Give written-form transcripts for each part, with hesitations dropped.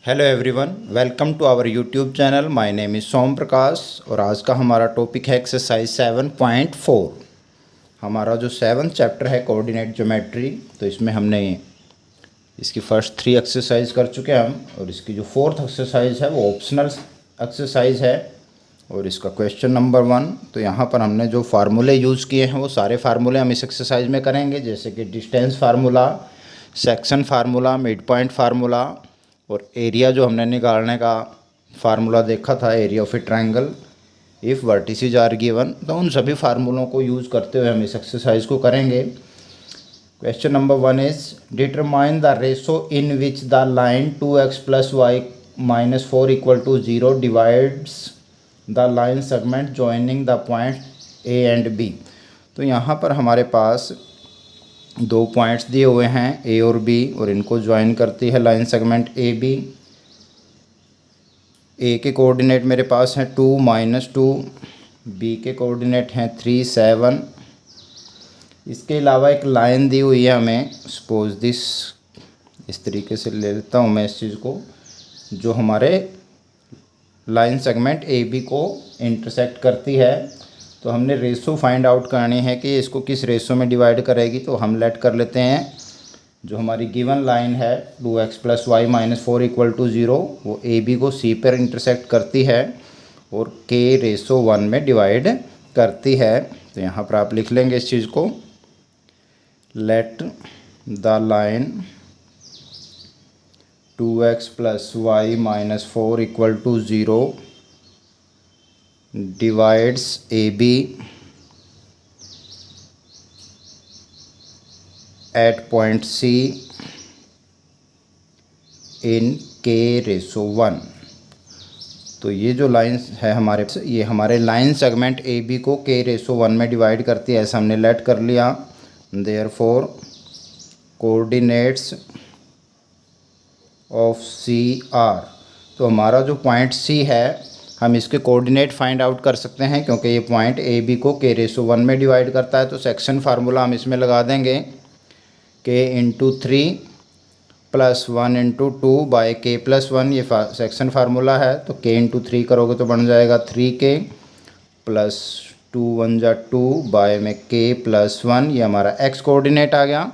Hello everyone, welcome to our YouTube channel. My name is Som Prakash और आज का हमारा टॉपिक है एक्सरसाइज 7.4। हमारा जो 7th चैप्टर है कोऑर्डिनेट ज्योमेट्री, तो इसमें हमने इसकी फर्स्ट 3 एक्सरसाइज कर चुके हैं हम, और इसकी जो 4th एक्सरसाइज है वो ऑप्शनल एक्सरसाइज है और इसका क्वेश्चन नंबर 1। तो यहाँ पर हमने जो फार्मूले यूज़ किए हैं वो सारे फार्मूले हम इस एक्सरसाइज में करेंगे, जैसे कि distance formula, section formula, mid point formula और एरिया जो हमने निकालने का फार्मूला देखा था, area of a triangle if vertices are given. तो उन सभी फार्मूलों को यूज़ करते हुए हम इस एक्सरसाइज को करेंगे। Question number 1 is determine the ratio in which the line 2x + y - 4 = 0 divides the line segment joining the point A and B. तो यहाँ पर हमारे पास 2 पॉइंट्स दिए हुए हैं ए और बी, और इनको ज्वाइन करती है लाइन सेगमेंट ए बी। ए के कोऑर्डिनेट मेरे पास हैं 2 - 2, बी के कोऑर्डिनेट हैं 3 7। इसके अलावा एक लाइन दी हुई है हमें, सपोज दिस, इस तरीके से ले लेता हूँ मैं इस चीज़ को, जो हमारे लाइन सेगमेंट ए बी को इंटरसेक्ट करती है। तो हमने रेशो फाइंड आउट करनी है कि इसको किस रेशो में डिवाइड करेगी। तो हम लेट कर लेते हैं जो हमारी गिवन लाइन है 2x + y - 4 = 0, वो ए बी को सी पर इंटरसेक्ट करती है और k रेशो 1 में डिवाइड करती है। तो यहाँ पर आप लिख लेंगे इस चीज़ को, let the line 2x + y - 4 = 0 divides AB at point C in K ratio 1। तो ये जो लाइन है ये हमारे लाइन सेगमेंट ए बी को K रेशो 1 में डिवाइड करती है, ऐसा हमने लेट कर लिया। Therefore coordinates of C are. तो हमारा जो पॉइंट सी है, हम इसके कोऑर्डिनेट फाइंड आउट कर सकते हैं क्योंकि ये पॉइंट ए बी को K रेशो 1 में डिवाइड करता है। तो सेक्शन फार्मूला हम इसमें लगा देंगे, K × 3 + 1 × 2 बाय K + 1, ये सेक्शन फार्मूला है। तो K × 3 करोगे तो बन जाएगा 3K + 2 1 = 2 बाय में K + 1, ये हमारा x कोऑर्डिनेट आ गया।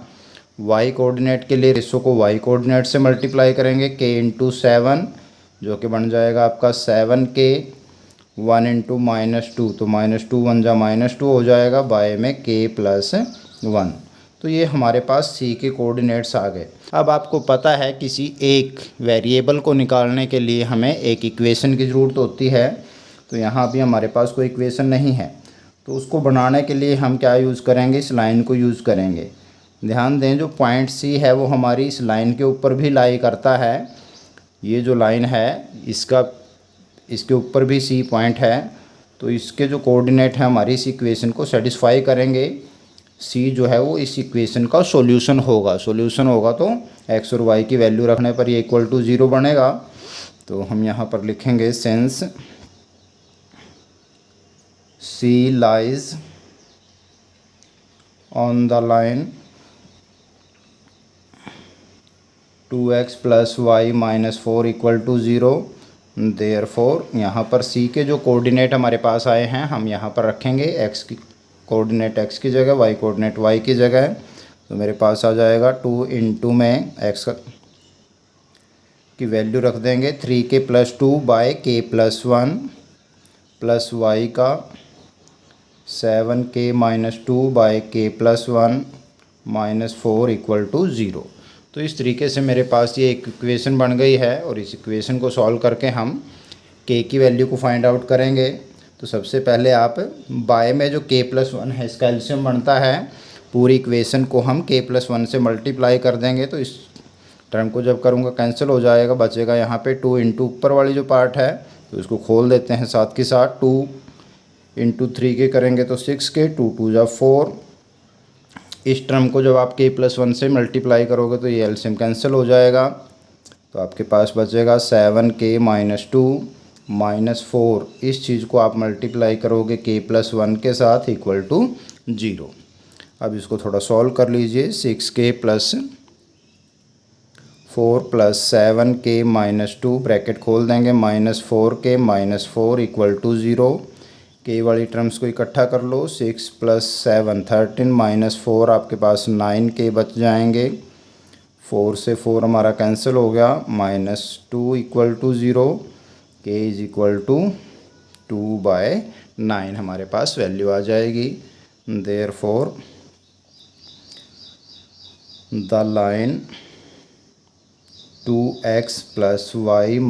y कोऑर्डिनेट के लिए रेशो को y कोऑर्डिनेट से मल्टीप्लाई करेंगे, K × 7, जो कि बन जाएगा आपका 7K 1 × -2, तो -2 1 = -2 हो जाएगा बाय में K + 1। तो ये हमारे पास C के कोऑर्डिनेट्स आ गए। अब आपको पता है किसी एक वेरिएबल को निकालने के लिए हमें एक इक्वेशन की ज़रूरत होती है। तो यहाँ भी हमारे पास कोई इक्वेशन नहीं है, तो उसको बनाने के लिए हम क्या यूज़ करेंगे, इस लाइन को यूज़ करेंगे। ध्यान दें, जो पॉइंट C है वो हमारी इस लाइन के ऊपर भी लाई करता है। ये जो लाइन है इसके ऊपर भी C पॉइंट है, तो इसके जो कोऑर्डिनेट है हमारी इस इक्वेशन को सेटिस्फाई करेंगे। C जो है वो इस इक्वेशन का सॉल्यूशन होगा। तो x और y की वैल्यू रखने पर ये = 0 बनेगा। तो हम यहाँ पर लिखेंगे since C lies on the line 2x + y - 4 = 0, therefore यहाँ पर C के जो कोऑर्डिनेट हमारे पास आए हैं हम यहाँ पर रखेंगे x की कोऑर्डिनेट x की जगह, y कोऑर्डिनेट y की जगह। तो मेरे पास आ जाएगा 2 × में x की वैल्यू रख देंगे 3K + 2 bye K + 1 plus y का 7K - 2 बाय K + 1 - 4 = 0। तो इस तरीके से मेरे पास ये एक इक्वेशन बन गई है, और इस इक्वेशन को सॉल्व करके हम K की वैल्यू को फाइंड आउट करेंगे। तो सबसे पहले आप बाय में जो K + 1 है इसका एलसीएम बनता है, पूरी इक्वेशन को हम K + 1 से मल्टीप्लाई कर देंगे। तो इस टर्म को जब करूँगा कैंसिल हो जाएगा, बचेगा यहाँ पे 2 × ऊपर वाली जो पार्ट है, तो इसको खोल देते हैं साथ के साथ। 2 × 3 के करेंगे तो 6K, 2 2 = 4। इस टर्म को जब आप K + 1 से मल्टीप्लाई करोगे तो ये एलसीएम कैंसिल हो जाएगा। तो आपके पास बचेगा 7K - 2 - 4। इस चीज़ को आप मल्टीप्लाई करोगे K + 1 के साथ = 0। अब इसको थोड़ा सॉल्व कर लीजिए। 6K + 4 + 7k - 2 ब्रैकेट खोल देंगे, -4k - 4 = 0। के वाली टर्म्स को इकट्ठा कर लो, 6 + 7 13 - 4 आपके पास 9k बच जाएंगे। 4 से 4 हमारा कैंसिल हो गया, -2 = 0, k = 2/9 हमारे पास वैल्यू आ जाएगी। Therefore the line 2x + y -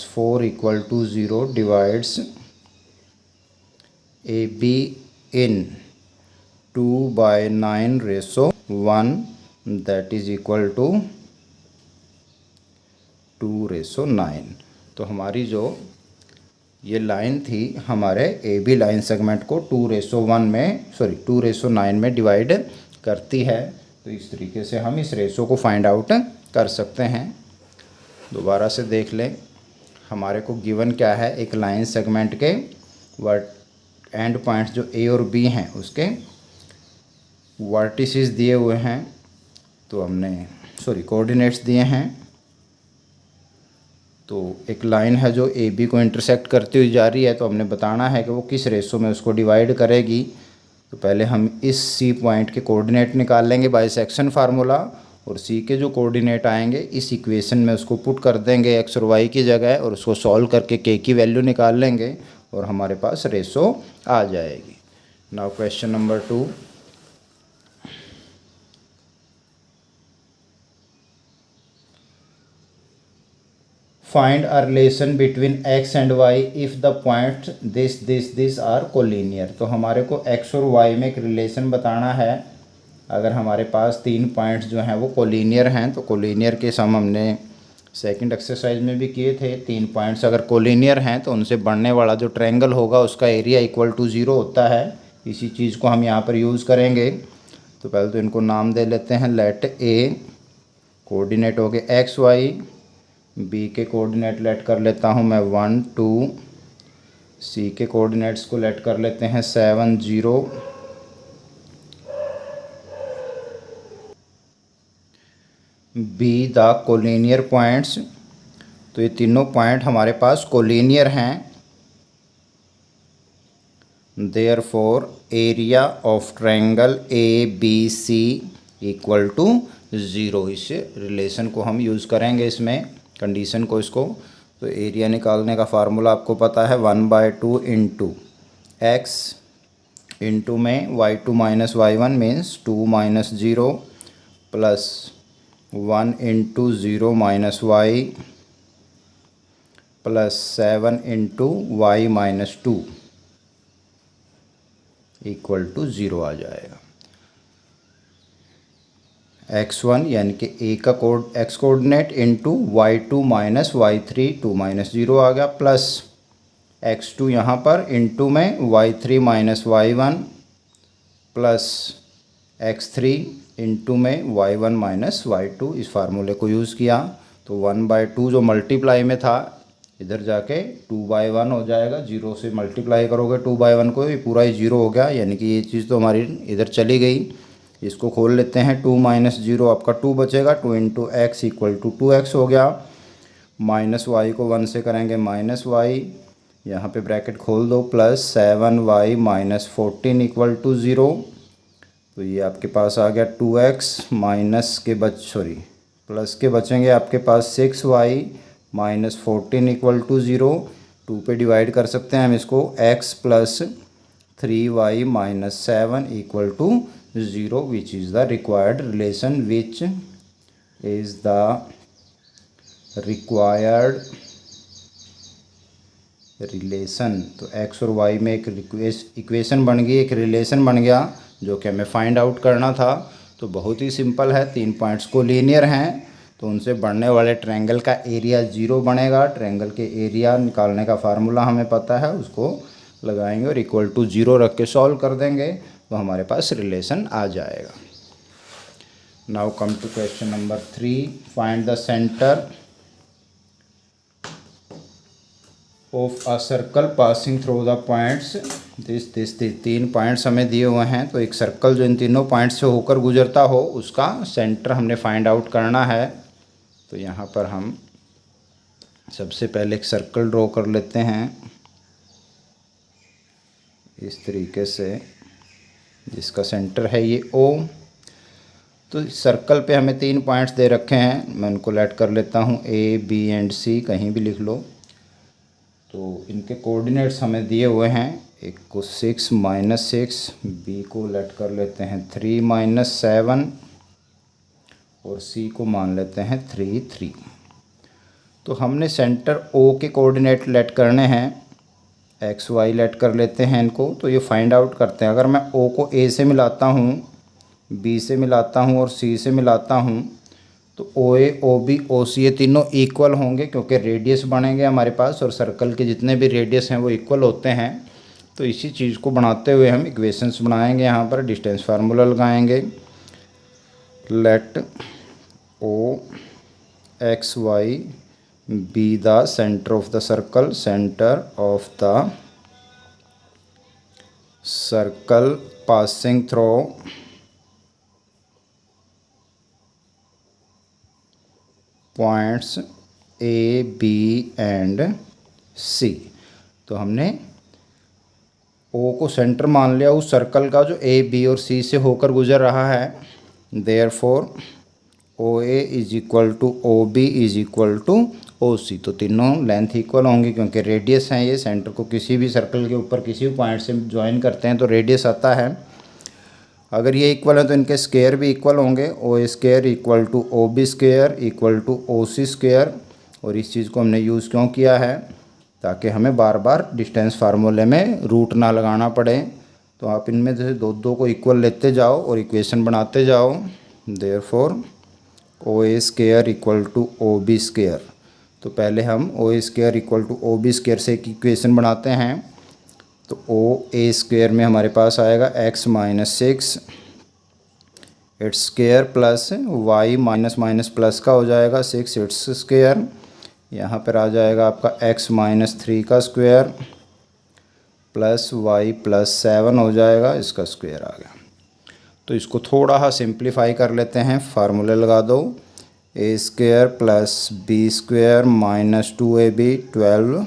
4 = 0 divides AB in 2/9/1 that is equal to 2/9। तो हमारी जो ये लाइन थी हमारे AB लाइन सेगमेंट को 2/9 में डिवाइड करती है। तो इस तरीके से हम इस रेशो को फाइंड आउट कर सकते हैं। दोबारा से देख लें, हमारे को गिवन क्या है, एक लाइन सेगमेंट के एंड पॉइंट्स जो A और B हैं उसके वर्टिसेस दिए हुए हैं, तो हमने कोऑर्डिनेट्स दिए हैं। तो एक लाइन है जो AB को इंटरसेक्ट करती हुई जा रही है, तो हमने बताना है कि वो किस रेशो में उसको डिवाइड करेगी। तो पहले हम इस C पॉइंट के कोऑर्डिनेट निकाल लेंगे बाय सेक्शन फार्मूला, और C के जो कोऑर्डिनेट आएंगे इस इक्वेशन में उसको पुट कर देंगे x और y की जगह, और उसको सॉल्व करके k की वैल्यू निकाल लेंगे और हमारे पास रेशो आ जाएगी। Now question number 2, find a relation between x and y if the point this are collinear. तो हमारे को x और y में एक रिलेशन बताना है। अगर हमारे पास 3 पॉइंट्स जो हैं वो कोलिनियर हैं, तो कोलिनियर के सम हमने सेकंड एक्सरसाइज में भी किए थे। 3 पॉइंट्स अगर कोलिनियर हैं तो उनसे बनने वाला जो ट्रायंगल होगा उसका एरिया = 0 होता है। इसी चीज़ को हम यहाँ पर यूज़ करेंगे। तो पहले तो इनको नाम दे लेते हैं। लेट A कोऑर्डिनेट हो गए x y, B के कोऑर्डिनेट लेट कर लेता हूँ मैं 1 2, C के कोऑर्डिनेट्स को लेट कर लेते हैं 7 0, B द कोलिनियर पॉइंट्स। तो ये तीनों पॉइंट हमारे पास कोलिनियर हैं। Therefore area of triangle ABC = 0। इस रिलेशन को हम यूज़ करेंगे, इसमें कंडीशन को, इसको। तो एरिया निकालने का फार्मूला आपको पता है, 1/2 इंटू x इंटू में y2 - y1 means 2 - 0 plus 1 into 0 - y plus 7 into y - 2 = 0 आ जाएगा। x1 यानी कि A का x coordinate into y2 - y3 2 - 0 आ गया, प्लस x2 यहाँ पर इंटू में y3 - y1 plus x3 into में y1 - y2। इस फार्मूले को यूज़ किया तो 1/2 जो मल्टीप्लाई में था इधर जाके 2/1 हो जाएगा। 0 से मल्टीप्लाई करोगे 2/1 को, ये पूरा ही 0 हो गया, यानी कि ये चीज़ तो हमारी इधर चली गई। इसको खोल लेते हैं, 2 - 0 आपका 2 बचेगा, 2 इंटू x = 2x हो गया। माइनस y को 1 से करेंगे -y, यहाँ पे ब्रैकेट खोल दो, प्लस 7y - 14 = 0। तो ये आपके पास आ गया 2x प्लस के बचेंगे आपके पास 6y - 14 = 0। 2 पे डिवाइड कर सकते हैं हम इसको, x plus 3y - 7 = 0 which is the required relation तो x और y में एक इक्वेशन बन गई, एक रिलेशन बन गया जो कि हमें फाइंड आउट करना था। तो बहुत ही सिंपल है, 3 पॉइंट्स को लीनियर हैं तो उनसे बनने वाले ट्रायंगल का एरिया 0 बनेगा। ट्रायंगल के एरिया निकालने का फार्मूला हमें पता है, उसको लगाएंगे और =0 रख के सॉल्व कर देंगे तो हमारे पास रिलेशन आ जाएगा। Now come to question number 3, find the centre of a circle passing through the points this 3 points हमें दिए हुए हैं। तो एक सर्कल जो इन तीनों पॉइंट्स से होकर गुजरता हो उसका सेंटर हमने फाइंड आउट करना है। तो यहाँ पर हम सबसे पहले एक सर्कल ड्रॉ कर लेते हैं इस तरीके से, जिसका सेंटर है ये O। तो इस सर्कल पे हमें 3 पॉइंट्स दे रखे हैं, मैं उनको लेट कर लेता हूँ, A, B एंड C, कहीं भी लिख लो। तो इनके कोऑर्डिनेट्स हमें दिए हुए हैं, एक को 6 -6, B को लेट कर लेते हैं 3 - 7 और C को मान लेते हैं 3 3। तो हमने सेंटर O के कोऑर्डिनेट लेट करने हैं, एक्स वाई लेट कर लेते हैं इनको। तो ये फाइंड आउट करते हैं, अगर मैं O को A से मिलाता हूँ, B से मिलाता हूँ और C से मिलाता हूँ तो OA, OB, OC ये तीनों इक्वल होंगे, क्योंकि रेडियस बनेंगे हमारे पास और सर्कल के जितने भी रेडियस हैं वो इक्वल होते हैं। तो इसी चीज़ को बनाते हुए हम इक्वेशंस बनाएंगे, यहाँ पर डिस्टेंस फार्मूला लगाएंगे। Let O x y be the center of the circle, center of the circle passing through points A, B and C। तो हमने O को सेंटर मान लिया उस सर्कल का जो A, B और C से होकर गुजर रहा है। Therefore OA is equal to OB is equal to OC। तो तीनों लेंथ इक्वल होंगी, क्योंकि रेडियस हैं ये, सेंटर को किसी भी सर्कल के ऊपर किसी भी पॉइंट से ज्वाइन करते हैं तो रेडियस आता है। अगर ये इक्वल है तो इनके स्क्वायर भी इक्वल होंगे, OA square equal to OB square equal to OC square. और इस चीज़ को हमने यूज़ क्यों किया है, ताकि हमें बार बार डिस्टेंस फार्मूले में रूट ना लगाना पड़े। तो आप इनमें से दो को इक्वल लेते जाओ और इक्वेशन बनाते जाओ। Therefore OA square equal to OB square. तो पहले हम OA square equal to OB square से एक इक्वेशन बनाते हैं। तो OA स्क्वायर में हमारे पास आएगा x - 6 it's square plus y minus minus plus का हो जाएगा 6 इट्स स्क्वायर। यहाँ पर आ जाएगा आपका x - 3 का स्क्वायर प्लस y + 7 हो जाएगा, इसका स्क्वायर आ गया। तो इसको थोड़ा सा सिंप्लीफाई कर लेते हैं, फार्मूले लगा दो। A square plus B square minus 2AB 12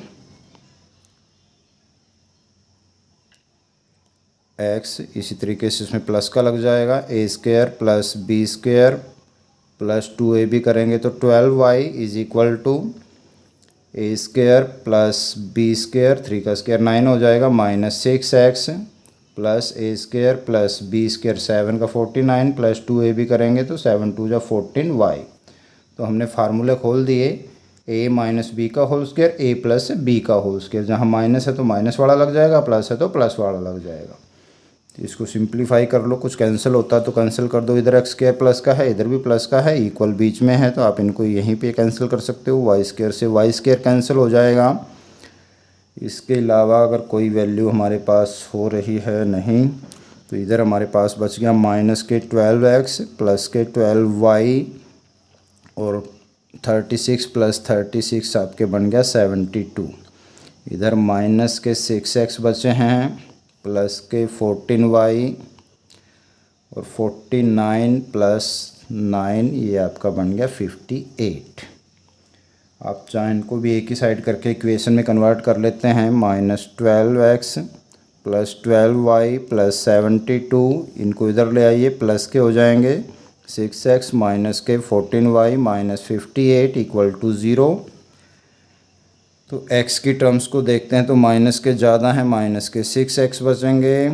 x, इसी तरीके से इसमें प्लस का लग जाएगा। A square plus B square plus 2AB करेंगे तो 12y is equal to A square plus B square, 3 का स्क्वायर 9 हो जाएगा, minus 6x plus A square plus B square 7 का 49 प्लस 2AB करेंगे तो 7 2 जा 14y। तो हमने फार्मूले खोल दिए, A माइनस B का whole square A plus B का होल स्क्वायर। जहाँ माइनस है तो माइनस वाला लग जाएगा, प्लस है तो प्लस वाला लग जाएगा। तो इसको सिंप्लीफाई कर लो, कुछ कैंसिल होता है तो कैंसिल कर दो। इधर एक्स स्क्वायर प्लस का है, इधर भी प्लस का है, इक्वल बीच में है तो आप इनको यहीं पे कैंसिल कर सकते हो। वाई स्क्वायर से वाई स्क्वायर कैंसिल हो जाएगा। इसके अलावा अगर कोई वैल्यू हमारे पास हो रही है नहीं, तो इधर हमारे पास बच गया माइनस के 12x प्लस के 12y और 36 प्लस 36 आपके बन गया 72। इधर माइनस के 6x बचे हैं प्लस के 14y और 49 प्लस 9, ये आपका बन गया 58। आप चाहें इनको भी एक ही साइड करके इक्वेशन में कन्वर्ट कर लेते हैं। -12x प्लस 12y प्लस 72, इनको इधर ले आइए, प्लस के हो जाएंगे 6x माइनस के 14y माइनस 58 इक्वल टू 0। तो x की टर्म्स को देखते हैं तो माइनस के ज़्यादा हैं, माइनस के 6x बचेंगे।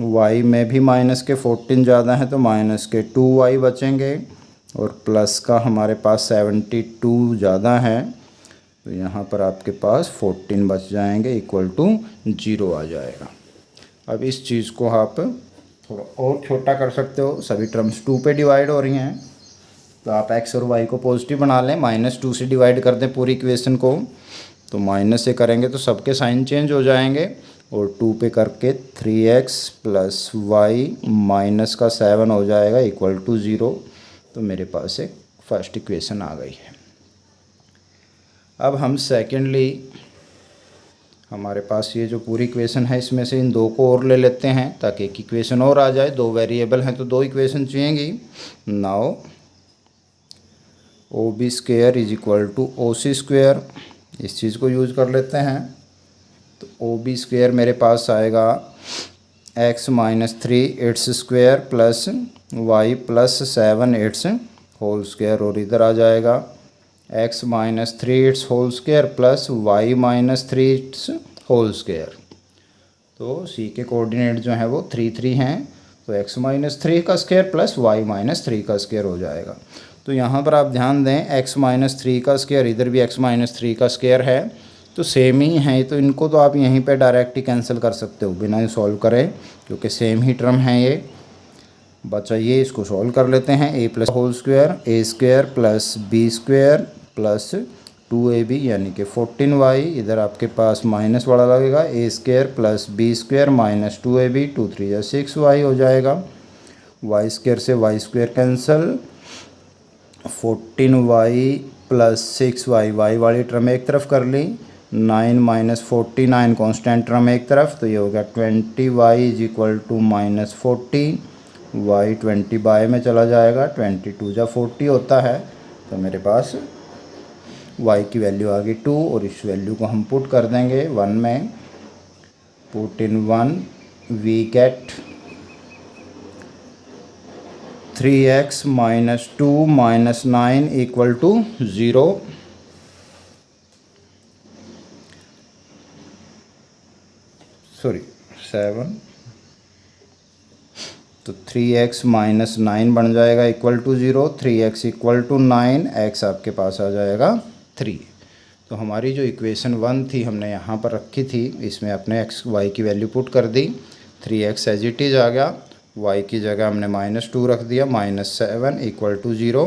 y में भी माइनस के 14 ज़्यादा हैं तो माइनस के 2y बचेंगे और प्लस का हमारे पास 72 ज़्यादा है तो यहाँ पर आपके पास 14 बच जाएंगे इक्वल टू 0 आ जाएगा। अब इस चीज़ को आप थोड़ा और छोटा कर सकते हो, सभी टर्म्स 2 पे डिवाइड हो रही हैं तो आप x और y को पॉजिटिव बना लें, -2 से डिवाइड कर दें पूरी इक्वेशन को। तो माइनस से करेंगे तो सबके साइन चेंज हो जाएंगे और 2 पे करके 3x प्लस y माइनस का 7 हो जाएगा इक्वल टू 0। तो मेरे पास एक फर्स्ट इक्वेशन आ गई है। अब हम सेकेंडली, हमारे पास ये जो पूरी इक्वेशन है इसमें से इन 2 को और ले लेते हैं ताकि एक इक्वेशन और आ जाए। 2 वेरिएबल हैं तो 2 इक्वेशन चाहिएंगी। Now O B square is equal to O C square, इस चीज़ को यूज़ कर लेते हैं। तो ओ बी स्क्वेयर मेरे पास आएगा x minus 3 its square plus y plus 7 its whole square, और इधर आ जाएगा x minus 3 its whole square plus y minus 3 its whole square. तो सी के कोऑर्डिनेट जो हैं वो 3 3 हैं, तो एक्स माइनस 3 का स्क्वायर प्लस वाई माइनस 3 का स्क्वायर हो जाएगा। तो यहाँ पर आप ध्यान दें एक्स माइनस 3 का स्क्वायर, इधर भी एक्स माइनस 3 का स्क्वायर है, तो सेम ही है, तो इनको तो आप यहीं पे डायरेक्ट ही कैंसिल कर सकते हो बिना सॉल्व करें, क्योंकि सेम ही टर्म है ये। बचा ये, इसको सॉल्व कर लेते हैं। A plus whole square A square plus B square plus 2ab यानी कि 14y, इधर आपके पास माइनस वाला लगेगा, A square plus B square minus 2ab, 2 3 या 6y हो जाएगा। वाई स्क्वायर से Y square cancel, 14y plus 6y, Y वाली टर्म एक तरफ कर ली, 9 माइनस 49 कॉन्स्टेंट टर्म एक तरफ, तो ये हो गया 20y is equal to minus 40, y 20 by में चला जाएगा, 22 जा 40 होता है, तो मेरे पास y की वैल्यू आ गई 2, और इस वैल्यू को हम पुट कर देंगे 1 में, put in 1 we get 3x minus 2 minus 9 equal to 0। Sorry 7, तो 3x माइनस 9 बन जाएगा equal to 0, 3x equal to 9, x आपके पास आ जाएगा 3। तो हमारी जो इक्वेशन 1 थी हमने यहाँ पर रखी थी, इसमें अपने x y की वैल्यू पुट कर दी, 3x एज इट इज़ आ गया, y की जगह हमने -2 रख दिया, -7 इक्वल टू 0,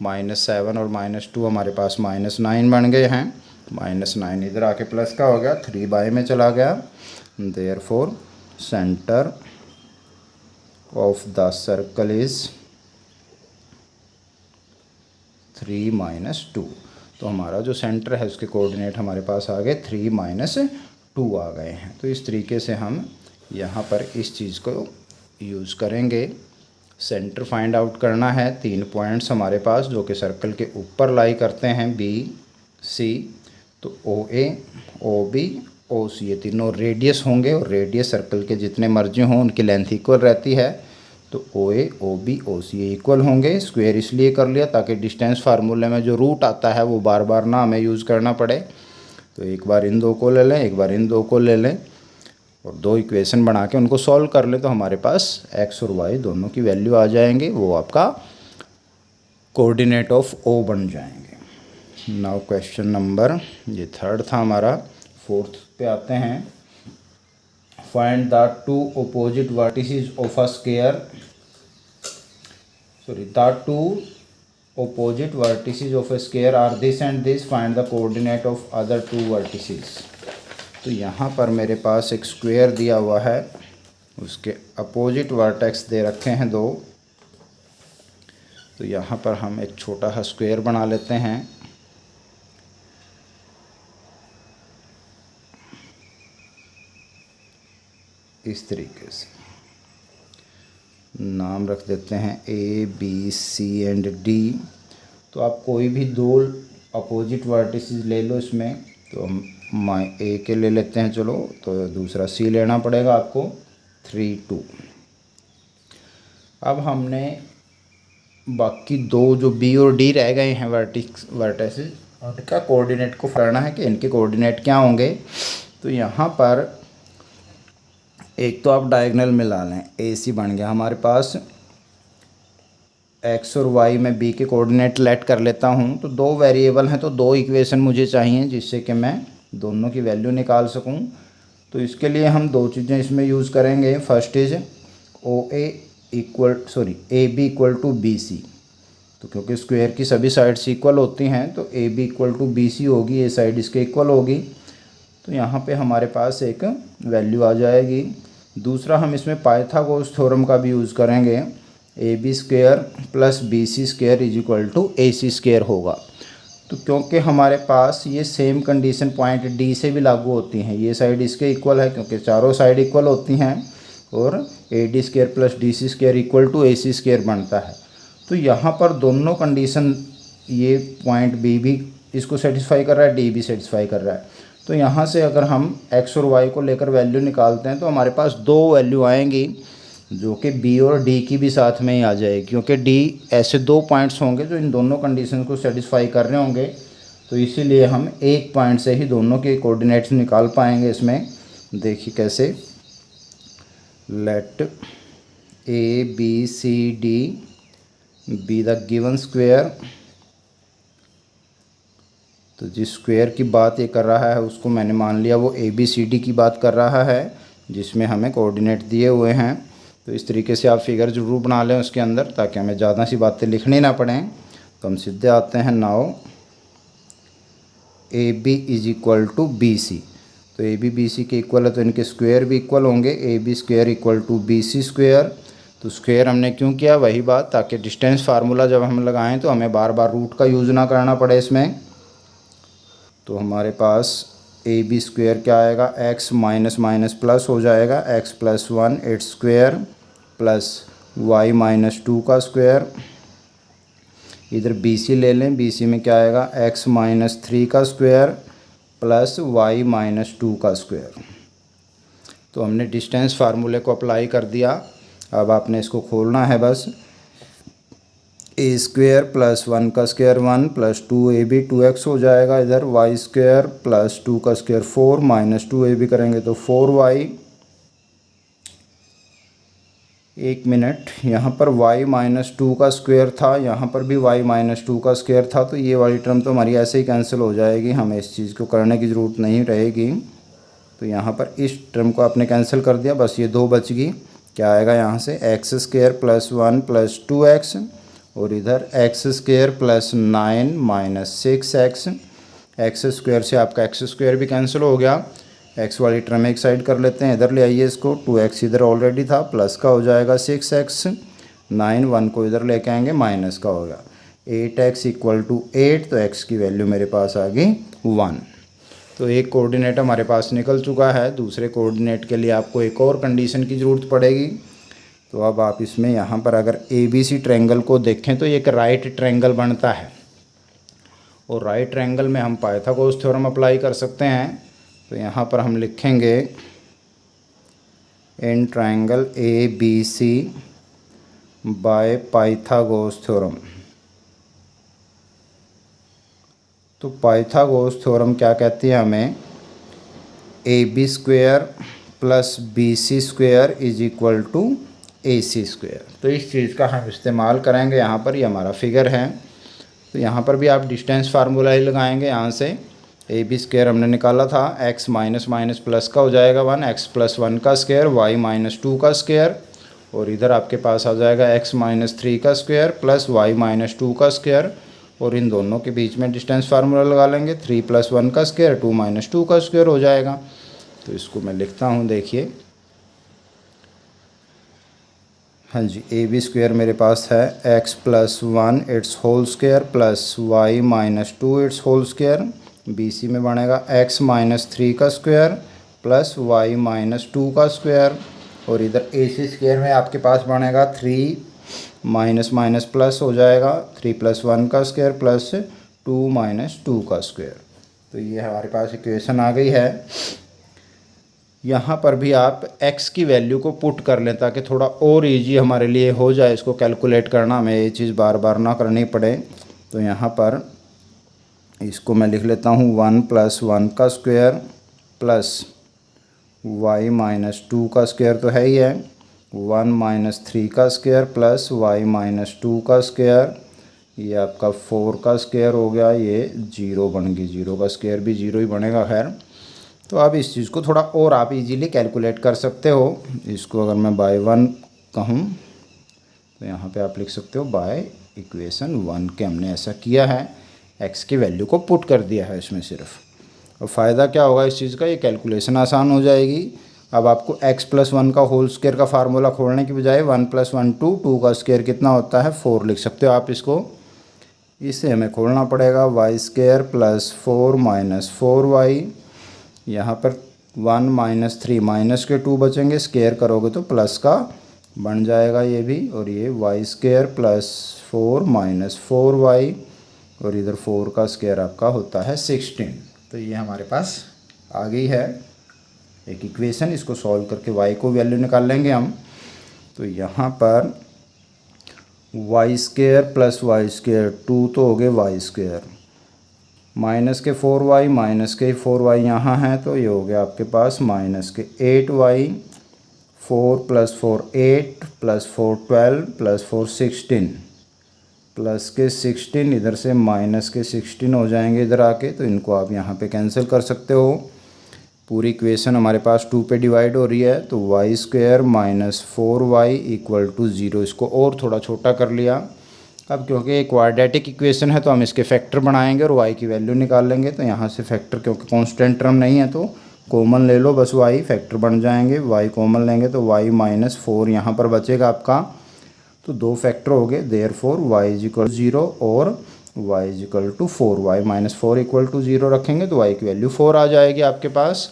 -7 और -2 हमारे पास -9 बन गए हैं, -9 इधर आके प्लस का हो गया, 3 बाय में चला गया, therefore centre of the circle is 3 - 2। तो हमारा जो सेंटर है उसके कोऑर्डिनेट हमारे पास आ गए 3 - 2 आ गए हैं। तो इस तरीके से हम यहाँ पर इस चीज़ को यूज़ करेंगे। सेंटर फाइंड आउट करना है, 3 पॉइंट्स हमारे पास जो कि सर्कल के ऊपर लाई करते हैं, बी सी, तो ओ ए ओ बी ओ सी, ये तीनों रेडियस होंगे, और रेडियस सर्कल के जितने मर्जी हों उनकी लेंथ इक्वल रहती है, तो ओ ए ओ बी ओ सी इक्वल होंगे। स्क्वायर इसलिए कर लिया ताकि डिस्टेंस फार्मूले में जो रूट आता है वो बार बार ना हमें यूज़ करना पड़े। तो एक बार इन दो को ले लें, एक बार इन दो को ले लें, और 2 इक्वेशन बना के उनको सॉल्व कर लें, तो हमारे पास x और y दोनों की वैल्यू आ जाएंगे, वो आपका कोऑर्डिनेट ऑफ O बन जाएंगे। नाउ क्वेश्चन नंबर, ये 3rd था हमारा, 4th पे आते हैं। Find the 2 opposite vertices of a square, sorry the 2 opposite vertices of a square are this and this, find the coordinate of other 2 vertices. तो यहाँ पर मेरे पास एक स्क्वायर दिया हुआ है, उसके अपोजिट वर्टेक्स दे रखे हैं 2, तो यहाँ पर हम एक छोटा सा स्क्वायर बना लेते हैं। इस तरीके से नाम रख देते हैं A B C and D. तो आप कोई भी 2 अपोजिट वर्टिसेस ले लो इसमें, तो हम ए के ले लेते हैं, चलो, तो दूसरा सी लेना पड़ेगा आपको, 3 2। अब हमने बाकी 2 जो बी और डी रह गए हैं वर्टिसेस, उनका कोऑर्डिनेट को करना है कि इनके कोऑर्डिनेट क्या होंगे। तो यहाँ पर एक तो आप डायगोनल मिला लें, ए सी बन गया हमारे पास, एक्स और वाई में बी के कोऑर्डिनेट लेट कर लेता हूँ। तो 2 वेरिएबल हैं, तो 2 इक्वेशन मुझे चाहिए जिससे कि मैं दोनों की वैल्यू निकाल सकूं। तो इसके लिए हम 2 चीज़ें इसमें यूज़ करेंगे। First is A B equal to B C, तो क्योंकि स्क्वायर की सभी साइड्स इक्वल होती हैं, तो A B equal to B C होगी, ये साइड इसके इक्वल होगी, तो यहाँ पे हमारे पास एक वैल्यू आ जाएगी। दूसरा हम इसमें पाइथागोरस थ्योरम का भी यूज़ करेंगे, A B square plus B C square is equal to A C square होगा। तो क्योंकि हमारे पास ये सेम कंडीशन पॉइंट डी से भी लागू होती हैं, ये साइड इसके इक्वल है क्योंकि चारों साइड इक्वल होती हैं, और A D square plus D C square equal to A C square बनता है। तो यहाँ पर दोनों कंडीशन ये पॉइंट बी भी इसको सेटिस्फाई कर रहा है, डी भी सेटिस्फाई कर रहा है। तो यहाँ से अगर हम एक्स और वाई को लेकर वैल्यू निकालते हैं तो हमारे पास दो वैल्यू आएंगी जो कि बी और डी की भी साथ में ही आ जाएगी, क्योंकि डी ऐसे दो पॉइंट्स होंगे जो इन दोनों कंडीशन को सेटिस्फाई कर रहे होंगे। तो इसीलिए हम एक पॉइंट से ही दोनों के कोऑर्डिनेट्स निकाल पाएंगे। इसमें देखिए कैसे, let A B C D be the given square. तो जिस स्क्वायर की बात ये कर रहा है उसको मैंने मान लिया वो ए बी सी डी की बात कर रहा है, जिसमें हमें कोऑर्डिनेट दिए हुए हैं। तो इस तरीके से आप फिगर ज़रूर बना लें उसके अंदर, ताकि हमें ज़्यादा सी बातें लिखनी ना पड़ें। तो हम सीधे आते हैं, now A B is equal to B C. तो ए बी सी के इक्वल है तो इनके स्क्वायर भी इक्वल होंगे, A B square equal to B C square. तो स्क्वायर हमने क्यों किया, वही बात, ताकि डिस्टेंस फार्मूला जब हम लगाएं तो हमें बार बार रूट का यूज़ ना करना पड़े इसमें। तो हमारे पास ए बी स्क्वायर क्या आएगा, एक्स माइनस माइनस प्लस हो जाएगा, x plus 1 it's square plus y minus 2 का स्क्वायर। इधर बी सी ले लें, बी सी में क्या आएगा, एक्स माइनस 3 का स्क्वायर प्लस वाई माइनस 2 का स्क्वायर। तो हमने डिस्टेंस फार्मूले को अप्लाई कर दिया। अब आपने इसको खोलना है बस, ए स्क्वायर प्लस 1 का स्क्वायर 1 प्लस 2ab 2x हो जाएगा। इधर वाई स्क्वायर प्लस 2 का स्क्वायर 4 माइनस 2ab करेंगे तो 4y। एक मिनट, यहाँ पर y माइनस 2 का स्क्वायर था, यहाँ पर भी y माइनस 2 का स्क्वायर था, तो ये वाली टर्म तो हमारी ऐसे ही कैंसिल हो जाएगी, हमें इस चीज़ को करने की ज़रूरत नहीं रहेगी। तो यहाँ पर इस टर्म को आपने कैंसिल कर दिया, बस ये दो बच गई। क्या आएगा यहाँ से, x square plus 1 plus 2x और इधर x square plus 9 minus 6x। X square से आपका एक्स स्क्वायर भी कैंसिल हो गया, एक्स वाली टर्म एक साइड कर लेते हैं, इधर ले आइए इसको, 2x इधर ऑलरेडी था, प्लस का हो जाएगा 6x, 9 1 को इधर लेके आएंगे, माइनस का होगा 8x इक्वल टू 8। तो x की वैल्यू मेरे पास आ गई 1। तो एक कोऑर्डिनेट हमारे पास निकल चुका है। दूसरे कोऑर्डिनेट के लिए आपको एक और कंडीशन की ज़रूरत पड़ेगी। तो अब आप इसमें यहाँ पर अगर ए बी सी ट्रायंगल को देखें तो ये एक राइट ट्रायंगल बनता है, और राइट ट्रायंगल में हम पाइथागोरस थ्योरम अप्लाई कर सकते हैं। तो यहाँ पर हम लिखेंगे in triangle A B C by Pythagoras theorem. तो पाइथागोरस थ्योरम क्या कहती है हमें, A B square plus B C square is equal to A C square. तो इस चीज़ का हम इस्तेमाल करेंगे यहाँ पर, ये हमारा फिगर है। तो यहाँ पर भी आप डिस्टेंस फार्मूला ही लगाएंगे। यहाँ से ए बी स्क्वायर हमने निकाला था, एक्स माइनस माइनस प्लस का हो जाएगा 1, एक्स प्लस 1 का स्क्वायर, वाई माइनस 2 का स्क्वायर, और इधर आपके पास आ जाएगा एक्स माइनस 3 का स्क्वायर प्लस वाई माइनस 2 का स्क्वायर, और इन दोनों के बीच में डिस्टेंस फार्मूला लगा लेंगे, 3 प्लस 1 का स्क्वायर 2 माइनस 2 का स्क्वायर हो जाएगा। तो इसको मैं लिखता हूँ, देखिए, हाँ जी, ए बी स्क्वायर मेरे पास है x plus 1 it's whole square plus y minus 2 it's whole square. B C में बनेगा एक्स माइनस 3 का स्क्वायर प्लस वाई माइनस 2 का स्क्वायर, और इधर ए सी स्क्वायर में आपके पास बनेगा 3 माइनस माइनस प्लस हो जाएगा, 3 प्लस 1 का स्क्वायर प्लस 2 माइनस 2 का स्क्वायर। तो ये हमारे पास इक्वेशन आ गई है। यहाँ पर भी आप x की वैल्यू को पुट कर लें ताकि थोड़ा और इजी हमारे लिए हो जाए इसको कैलकुलेट करना, हमें ये चीज़ बार बार ना करनी पड़े। तो यहाँ पर इसको मैं लिख लेता हूँ 1 प्लस 1 का स्क्वायर प्लस वाई माइनस 2 का स्क्वायर तो है ही है, 1 माइनस 3 का स्क्वायर प्लस वाई माइनस 2 का स्क्वायर, ये आपका 4 का स्क्वायर हो गया, ये 0 बन गई, 0 का स्क्वायर भी 0 ही बनेगा। खैर, तो अब इस चीज़ को थोड़ा और आप इजीली कैलकुलेट कर सकते हो। इसको अगर मैं बाय 1 कहूँ तो यहाँ पे आप लिख सकते हो बाय इक्वेशन 1 के हमने ऐसा किया है, x की वैल्यू को पुट कर दिया है इसमें सिर्फ। और फ़ायदा क्या होगा इस चीज़ का, ये कैलकुलेशन आसान हो जाएगी। अब आपको x प्लस 1 का होल स्क्वायर का फार्मूला खोलने की बजाय 1 प्लस 1 2 का स्क्वायर कितना होता है 4 लिख सकते हो आप इसको। इसे हमें खोलना पड़ेगा, Y square plus 4 minus 4y, यहाँ पर 1 माइनस 3 माइनस के 2 बचेंगे, स्क्वायर करोगे तो प्लस का बन जाएगा ये भी, और ये Y square plus 4 minus 4y और इधर 4 का स्क्वायर आपका होता है 16। तो ये हमारे पास आ गई है एक इक्वेशन। इसको सॉल्व करके y को वैल्यू निकाल लेंगे हम। तो यहाँ पर y square plus y square 2 तो हो गए वाई स्क्वायर, माइनस के 4y माइनस के 4y यहाँ है, तो ये हो गया आपके पास माइनस के 8y, 4 plus 4 8 plus 4 12 plus 4 16 plus के 16, इधर से माइनस के 16 हो जाएंगे इधर आके, तो इनको आप यहाँ पे कैंसिल कर सकते हो। पूरी इक्वेशन हमारे पास 2 पे डिवाइड हो रही है, तो y square minus 4y equal to 0। इसको और थोड़ा छोटा कर लिया। अब क्योंकि एक क्वाड्रेटिक इक्वेशन है तो हम इसके फैक्टर बनाएंगे और y की वैल्यू निकाल लेंगे। तो यहाँ से फैक्टर, क्योंकि कांस्टेंट टर्म नहीं है तो कॉमन ले लो बस, y फैक्टर बन जाएंगे। y कॉमन लेंगे तो y माइनस 4 यहाँ पर बचेगा आपका, तो 2 फैक्टर हो गए। देयरफॉर y इज इक्वल 0 और y is equal to 4। y minus 4 equal to 0 रखेंगे तो y की वैल्यू 4 आ जाएगी आपके पास।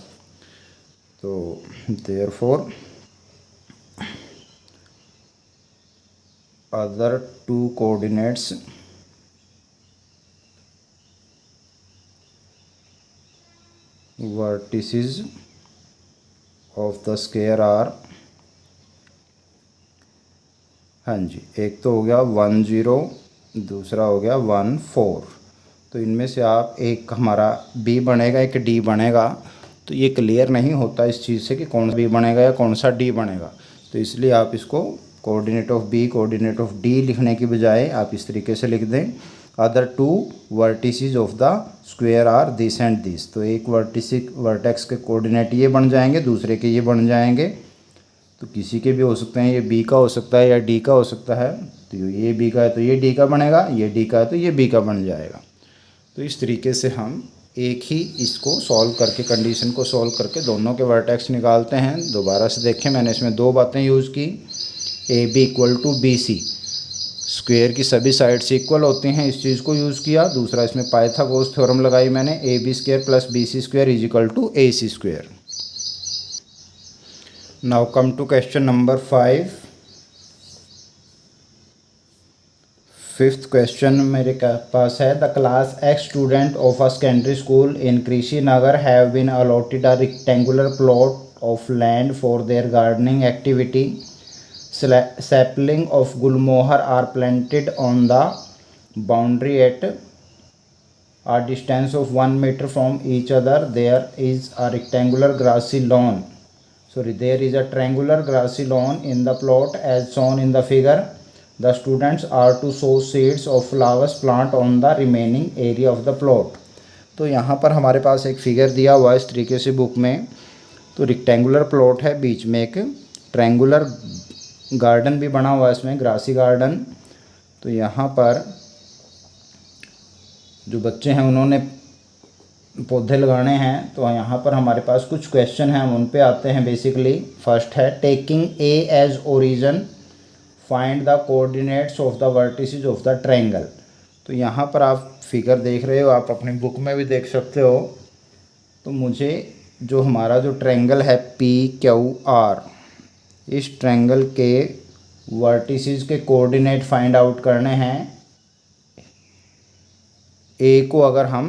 तो therefore other two coordinates vertices of the square are, हाँ जी, एक तो हो गया 1 0, दूसरा हो गया 1 4। तो इनमें से आप एक हमारा b बनेगा, एक d बनेगा। तो ये क्लियर नहीं होता इस चीज़ से कि कौन सा b बनेगा या कौन सा d बनेगा, तो इसलिए आप इसको coordinate of b coordinate of d लिखने की बजाय आप इस तरीके से लिख दें, other two vertices of the square are this and this. तो एक वर्टेक्स के कोऑर्डिनेट ये बन जाएंगे, दूसरे के ये बन जाएंगे। तो किसी के भी हो सकते हैं, ये b का हो सकता है या d का हो सकता है। तो ये b का है तो ये d का बनेगा, ये d का है तो ये b का बन जाएगा। तो इस तरीके से हम एक ही इसको सॉल्व करके, कंडीशन को सॉल्व करके दोनों के वर्टेक्स निकालते हैं। दोबारा से देखें, मैंने इसमें 2 बातें यूज़ की। A B equal to B C, square की सभी साइड्स इक्वल होती हैं, इस चीज़ को यूज़ किया। दूसरा इसमें पाइथागोरस थ्योरम लगाई मैंने, A B square plus B C square is equal to A C square. Now come to question number 5। Fifth question मेरे पास है, the class X student of a secondary school in Krishinagar have been allotted a rectangular plot of land for their gardening activity. Sapling of gulmohar are planted on the boundary at a distance of 1 meter from each other. There is a rectangular grassy lawn. There is a triangular grassy lawn in the plot as shown in the figure. The students are to sow seeds of flowers plant on the remaining area of the plot. तो यहाँ पर हमारे पास एक figure दिया हुआ है इस तरीके से बुक में। तो रेक्टेंगुलर प्लॉट है, बीच में एक ट्रायंगुलर गार्डन भी बना हुआ है इसमें, ग्रासी गार्डन। तो यहाँ पर जो बच्चे हैं उन्होंने पौधे लगाने हैं। तो यहाँ पर हमारे पास कुछ क्वेश्चन हैं, हम उन पे आते हैं। बेसिकली फर्स्ट है, taking A as origin find the coordinates of the vertices of the triangle. तो यहाँ पर आप फिगर देख रहे हो, आप अपनी बुक में भी देख सकते हो। तो मुझे जो हमारा जो ट्रायंगल है PQR, इस ट्रायंगल के वर्टिसेस के कोऑर्डिनेट फाइंड आउट करने हैं। ए को अगर हम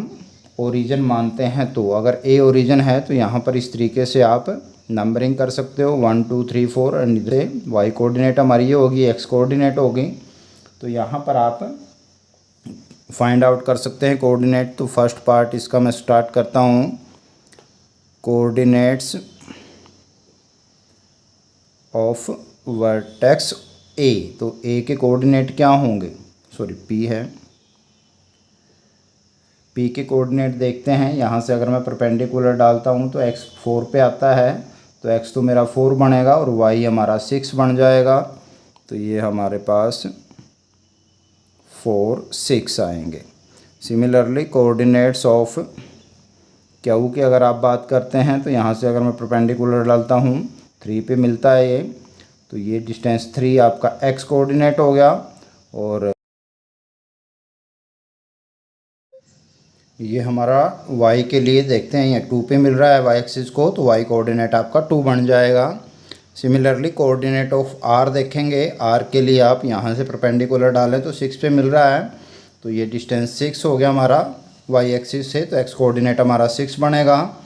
ओरिजिन मानते हैं, तो अगर ए ओरिजिन है तो यहाँ पर इस तरीके से आप नंबरिंग कर सकते हो 1 2 3 4। एंड इधर वाई कोऑर्डिनेट हमारी ये होगी, एक्स कोऑर्डिनेट होगी। तो यहाँ पर आप फाइंड आउट कर सकते हैं कोऑर्डिनेट। तो फर्स्ट पार्ट इसका मैं स्टार्ट करता हूँ, कोऑर्डिनेट्स ऑफ वर्टेक्स ए। तो ए के कोऑर्डिनेट क्या होंगे, सॉरी पी है, पी के कोऑर्डिनेट देखते हैं। यहाँ से अगर मैं परपेंडिकुलर डालता हूँ तो एक्स 4 पे आता है, तो एक्स तो मेरा 4 बनेगा और वाई हमारा 6 बन जाएगा। तो ये हमारे पास 4 6 आएंगे। सिमिलरली कोऑर्डिनेट्स ऑफ क्यू की अगर आप बात करते हैं, तो यहाँ से अगर मैं परपेंडिकुलर डालता हूँ 3 पे मिलता है ये, तो ये डिस्टेंस 3 आपका एक्स कोऑर्डिनेट हो गया। और ये हमारा y के लिए देखते हैं, ये 2 पे मिल रहा है y एक्सिस को, तो y कोऑर्डिनेट आपका 2 बन जाएगा। सिमिलरली कोऑर्डिनेट ऑफ r देखेंगे, r के लिए आप यहाँ से परपेंडिकुलर डालें तो 6 पे मिल रहा है, तो ये डिस्टेंस 6 हो गया हमारा वाई एक्सिस से, तो एक्स कोऑर्डिनेट हमारा 6 बनेगा।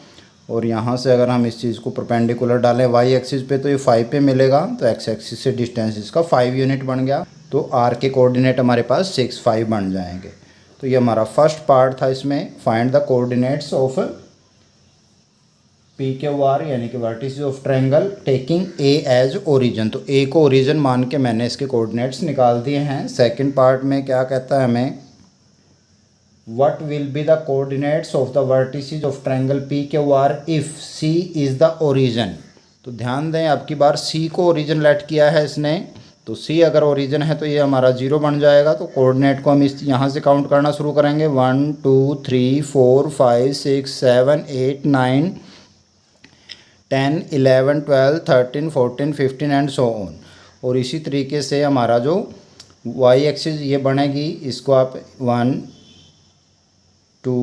और यहाँ से अगर हम इस चीज़ को परपेंडिकुलर डालें वाई एक्सिस पे तो ये 5 पे मिलेगा, तो एक्स एक्सिस से डिस्टेंस इसका 5 यूनिट बन गया। तो आर के कोऑर्डिनेट हमारे पास 6, 5 बन जाएंगे। तो ये हमारा फर्स्ट पार्ट था। इसमें find the coordinates of P Q R यानी कि vertices of triangle taking A as origin. तो ए को ओरिजिन मान के मैंने इसके कोऑर्डिनेट्स निकाल दिए हैं। सेकंड पार्ट में क्या कहता है हमें, what will be the coordinates of the vertices of triangle P Q R if C is the origin. तो ध्यान दें, अब की बार सी को ओरिजिन लेट किया है इसने, तो सी अगर ओरिजिन है तो ये हमारा 0 बन जाएगा। तो कोऑर्डिनेट को हम इस यहाँ से काउंट करना शुरू करेंगे, 1 2 3 4 5 6 7 8 9 10 11 12 13 14 15 एंड सो ऑन। और इसी तरीके से हमारा जो वाई एक्सिस ये बनेगी, इसको आप 1 2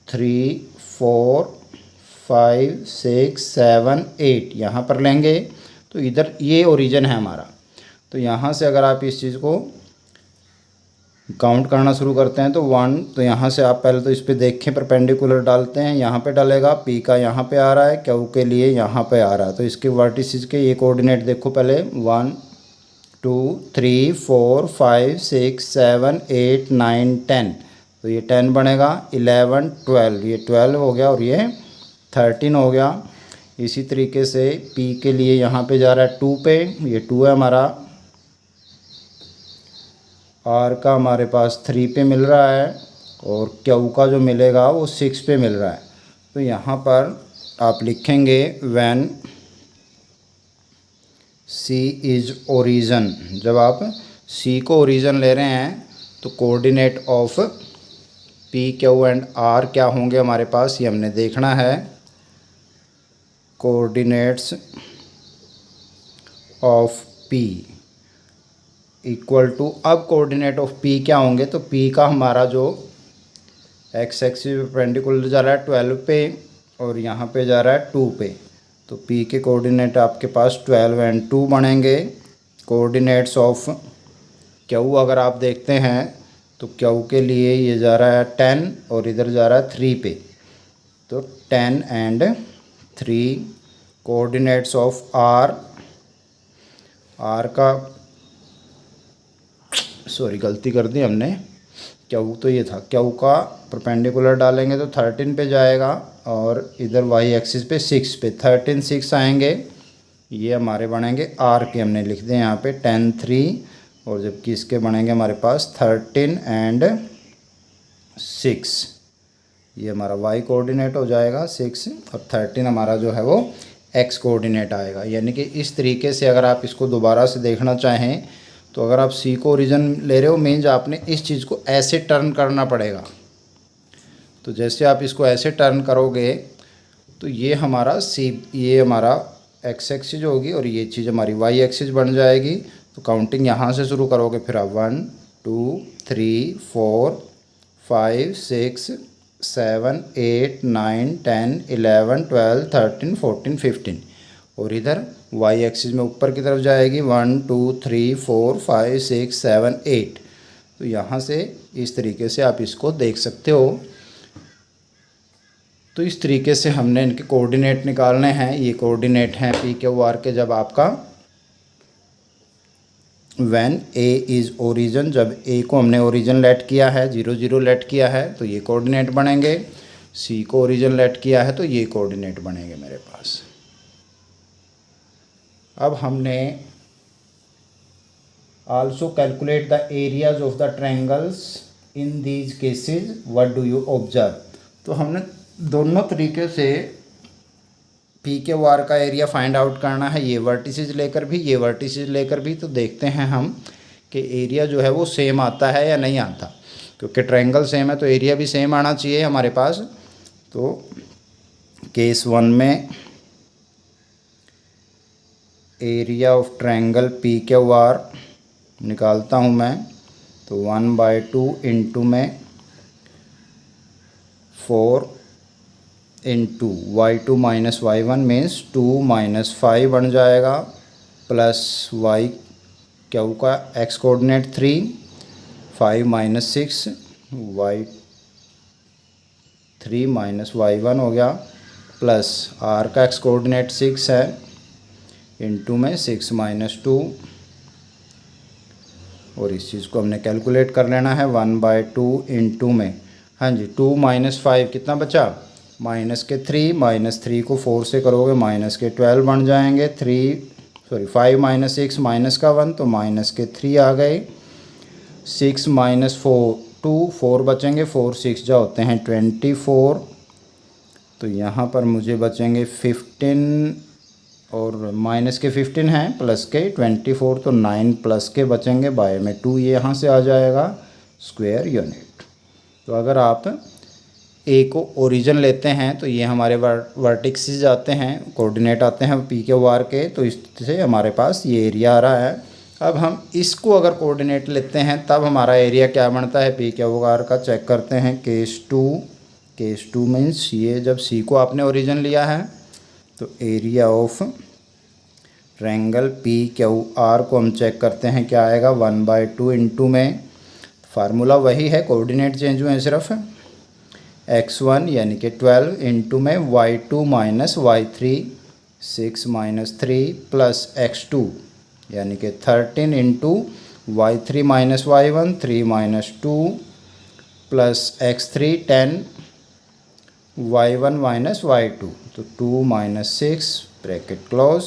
3 4 5 6 7 8 यहाँ पर लेंगे। तो इधर ये ओरिजिन है हमारा। तो यहाँ से अगर आप इस चीज़ को काउंट करना शुरू करते हैं तो 1, तो यहाँ से आप पहले तो इस पे देखें, परपेंडिकुलर डालते हैं, यहाँ पे डलेगा, पी का यहाँ पे आ रहा है, क्यू के लिए यहाँ पे आ रहा है। तो इसके वर्टिसेस के ये कोऑर्डिनेट देखो पहले, 1 2 3 4 5 6 7 8 9 10। तो ये 10 बनेगा, 11 12, ये 12 हो गया और ये 13 हो गया। इसी तरीके से पी के लिए यहाँ पे जा रहा है 2 पे, ये 2 है हमारा। आर का हमारे पास 3 पे मिल रहा है और क्यू का जो मिलेगा वो 6 पे मिल रहा है। तो यहाँ पर आप लिखेंगे व्हेन सी इज़ ओरिजिन। जब आप सी को ओरिजिन ले रहे हैं तो coordinate of P Q and R क्या होंगे हमारे पास, ये हमने देखना है। Coordinates of P equal to, अब कोऑर्डिनेट ऑफ पी क्या होंगे, तो पी का हमारा जो एक्स एक्सिस परपेंडिकुलर जा रहा है 12 पे और यहाँ पे जा रहा है 2 पे। तो पी के कोऑर्डिनेट आपके पास 12 एंड 2 बनेंगे। कोऑर्डिनेट्स ऑफ क्यू अगर आप देखते हैं तो क्यू के लिए ये जा रहा है 10 और इधर जा रहा है 3 पे, तो 10 and 3। Coordinates of R, R का सॉरी गलती कर दी हमने, क्यू तो ये था, क्यू का परपेंडिकुलर डालेंगे तो 13 पे जाएगा और इधर वाई एक्सिस पे 6 पे, 13 6 आएंगे। ये हमारे बनेंगे आर के, हमने लिख दिए यहाँ पे 10 3, और जबकि इसके बनेंगे हमारे पास 13 एंड 6। ये हमारा वाई कोऑर्डिनेट हो जाएगा 6 और 13 हमारा जो है वो एक्स कोऑर्डिनेट आएगा। यानी कि इस तरीके से अगर आप इसको दोबारा से देखना चाहें तो अगर आप सी को ओरिजिन ले रहे हो मीन्स आपने इस चीज़ को ऐसे टर्न करना पड़ेगा। तो जैसे आप इसको ऐसे टर्न करोगे तो ये हमारा सी, ये हमारा एक्स एक्सिस होगी और ये चीज़ हमारी वाई एक्सिस बन जाएगी। तो काउंटिंग यहाँ से शुरू करोगे, फिर आप 1 2 3 4 5 6 7 8 9 10 11 12 13 14 15, और इधर वाई एक्सिस में ऊपर की तरफ जाएगी 1 2 3 4 5 6 7 8। तो यहाँ से इस तरीके से आप इसको देख सकते हो। तो इस तरीके से हमने इनके कोऑर्डिनेट निकालने हैं। ये कोऑर्डिनेट हैं पी क्यू आर के, जब आपका व्हेन ए इज़ ओरिजिन, जब ए को हमने ओरिजिन लेट किया है, 0 0 लेट किया है तो ये कोऑर्डिनेट बनेंगे। सी को ओरिजिन लेट किया है तो ये कोऑर्डिनेट बनेंगे मेरे पास। अब हमने also calculate the areas of the triangles in these cases, what do you observe. तो हमने दोनों तरीके से पी के वार का एरिया फाइंड आउट करना है, ये वर्टिसेस लेकर भी, ये वर्टिसेस लेकर भी। तो देखते हैं हम कि एरिया जो है वो सेम आता है या नहीं आता, क्योंकि ट्रायंगल सेम है तो एरिया भी सेम आना चाहिए हमारे पास। तो केस 1 में area of triangle P Q are निकालता हूँ मैं, तो 1/2 इंटू में 4 into y2 minus y1 means 2 - 5 बन जाएगा, प्लस वाई क्यू का x coordinate 3 5 - 6 y3 minus y1 हो गया, प्लस r का x कोऑर्डिनेट 6 है, इनटू में 6 माइनस 2, और इस चीज़ को हमने कैलकुलेट कर लेना है 1/2 इनटू में, हाँ जी 2 माइनस 5 कितना बचा, माइनस के 3, माइनस 3 को 4 से करोगे माइनस के 12 बन जाएंगे, 5 माइनस 6 माइनस का 1 तो माइनस के 3 आ गए, 6 माइनस 4 2, 4 बचेंगे, 4 6 जा होते हैं 24, तो यहाँ पर मुझे बचेंगे 15 और माइनस के 15 हैं, प्लस के 24 तो 9 प्लस के बचेंगे, बाय में 2 ये यहाँ से आ जाएगा स्क्वायर यूनिट। तो अगर आप ए को ओरिजिन लेते हैं तो ये हमारे वर्टिक्सेस आते हैं, कोऑर्डिनेट आते हैं पी के वार के, तो इससे हमारे पास ये एरिया आ रहा है। अब हम इसको अगर कोऑर्डिनेट लेते हैं तब हमारा एरिया क्या बनता है, पी के वार का चेक करते हैं, केस 2 मीन्स ये जब सी को आपने ओरिजिन लिया है तो area of triangle P Q are को हम चेक करते हैं क्या आएगा, 1/2 इनटू में फार्मूला वही है, कोऑर्डिनेट चेंज हुए हैं सिर्फ, x1 यानी कि 12 इनटू में y2 minus y3 6 minus 3 plus x2 यानी कि 13 into y3 minus y1 3 minus 2 plus x3 10 y1 minus y2 तो 2 माइनस 6 ब्रैकेट क्लोज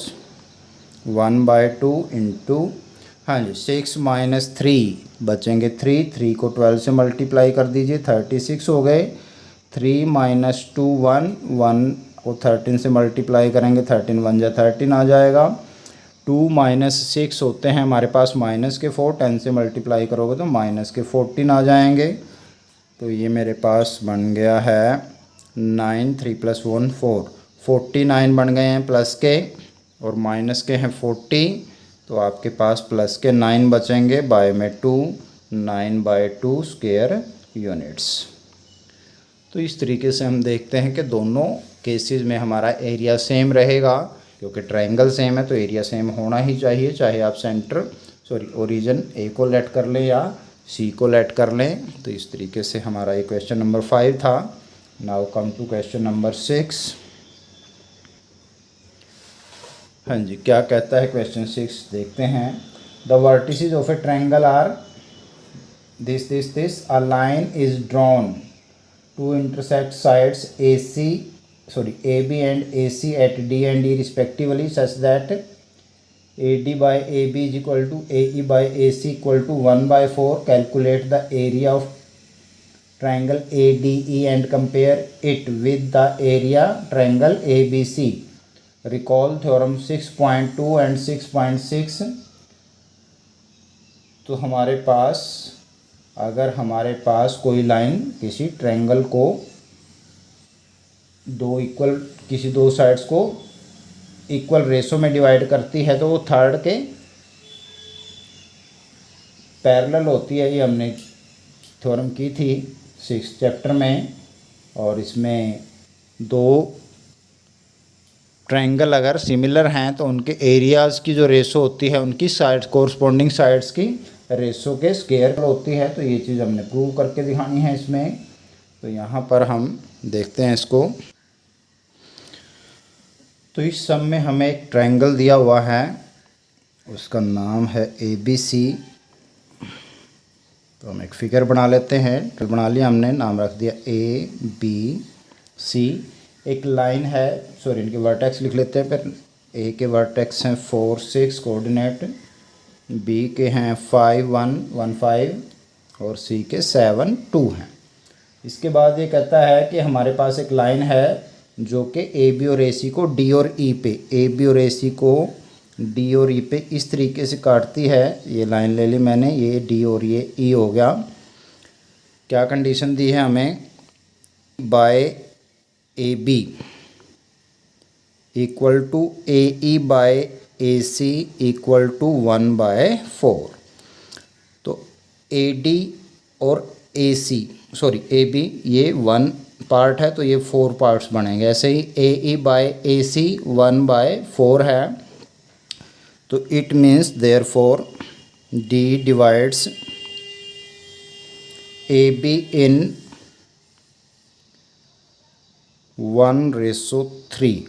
1/2 इंटू, हाँ जी 6 माइनस 3 बचेंगे 3 को 12 से मल्टीप्लाई कर दीजिए 36 हो गए, 3 माइनस 2 1 को 13 से मल्टीप्लाई करेंगे 13 1 जा 13 आ जाएगा, 2 माइनस 6 होते हैं हमारे पास माइनस के 4, 10 से मल्टीप्लाई करोगे तो माइनस के 14 आ जाएंगे। तो ये मेरे पास बन गया है 9 3 प्लस 1 4 49 बन गए हैं प्लस के, और माइनस के हैं 40, तो आपके पास प्लस के 9 बचेंगे, बाय में 2 9/2 स्क्वायर यूनिट्स। तो इस तरीके से हम देखते हैं कि दोनों केसेस में हमारा एरिया सेम रहेगा, क्योंकि ट्रायंगल सेम है तो एरिया सेम होना ही चाहिए, चाहे आप ओरिजिन ए को लेट कर लें या सी को लेट कर लें। तो इस तरीके से हमारा ये क्वेश्चन नंबर 5 था। Now come to question number 6। हाँ जी, क्या कहता है क्वेश्चन 6 देखते हैं। The vertices of a triangle are this a line is drawn to intersect sides AB and AC at D and E respectively such that AD by AB is equal to AE by AC equal to 1/4. Calculate the area of triangle ADE and compare it with the area triangle ABC. Recall theorem 6.2 and 6.6. तो हमारे पास अगर हमारे पास कोई line किसी triangle को किसी दो sides को इक्वल रेशो में डिवाइड करती है तो वो थर्ड के पैरेलल होती है। ये हमने थ्योरम की थी 6th चैप्टर में, और इसमें दो ट्रायंगल अगर सिमिलर हैं तो उनके एरियाज़ की जो रेशो होती है उनकी साइड्स कोरस्पॉन्डिंग साइड्स की रेशो के स्क्वायर होती है। तो ये चीज़ हमने प्रूव करके दिखानी है इसमें। तो यहाँ पर हम देखते हैं इसको। तो इस सब में हमें एक ट्रायंगल दिया हुआ है, उसका नाम है ABC। तो हम एक फिगर बना लेते हैं। तो बना लिया हमने, नाम रख दिया ABC। एक लाइन है, इनके वर्टेक्स लिख लेते हैं। फिर A के वर्टेक्स हैं 4 6 कोऑर्डिनेट, B के हैं 5 1 1 5 और C के 7 2 हैं। इसके बाद ये कहता है कि हमारे पास एक लाइन है जो कि AB और AC को D और E पे AB और AC को D और E पे इस तरीके से काटती है। ये लाइन ले ली मैंने, ये D और ये E हो गया। क्या कंडीशन दी है हमें, by AB equal to AE by AC equal to 1/4। तो AD और AB ये 1 पार्ट है तो ये 4 पार्ट्स बनेंगे। ऐसे ही AE बाय AC 1/4 है। तो it means therefore D divides AB in 1:3।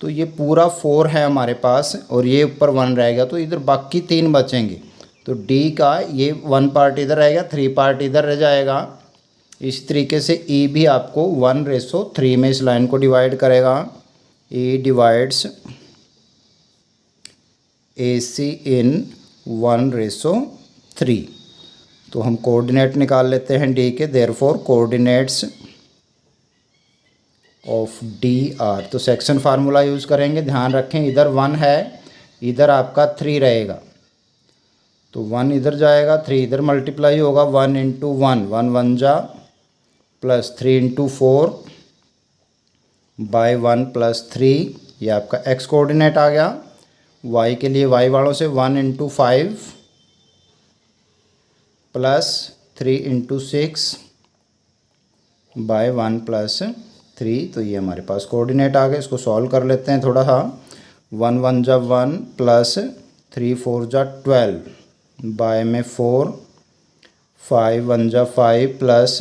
तो ये पूरा 4 है हमारे पास और ये ऊपर 1 रहेगा, तो इधर बाकी 3 बचेंगे। तो D का ये 1 पार्ट इधर रहेगा, 3 पार्ट इधर रह जाएगा। इस तरीके से E भी आपको 1:3 में इस लाइन को डिवाइड करेगा। E डिवाइड्स AC इन 1:3। तो हम कोऑर्डिनेट निकाल लेते हैं D के। Therefore coordinates of D R, तो सेक्शन फार्मूला यूज़ करेंगे। ध्यान रखें इधर 1 है, इधर आपका 3 रहेगा, तो 1 इधर जाएगा, 3 इधर मल्टीप्लाई होगा। 1 × 1 1 1 जा प्लस 3 × 4 बाय 1 + 3, ये आपका एक्स कोऑर्डिनेट आ गया। वाई के लिए वाई वालों से 1 × 5 प्लस 3 × 6 बाय 1 + 3, तो ये हमारे पास कोऑर्डिनेट आ गए। इसको सॉल्व कर लेते हैं थोड़ा सा। 1 1 जा 1 प्लस 3 4 जा 12 बाय में 4, 5 1 जा 5 प्लस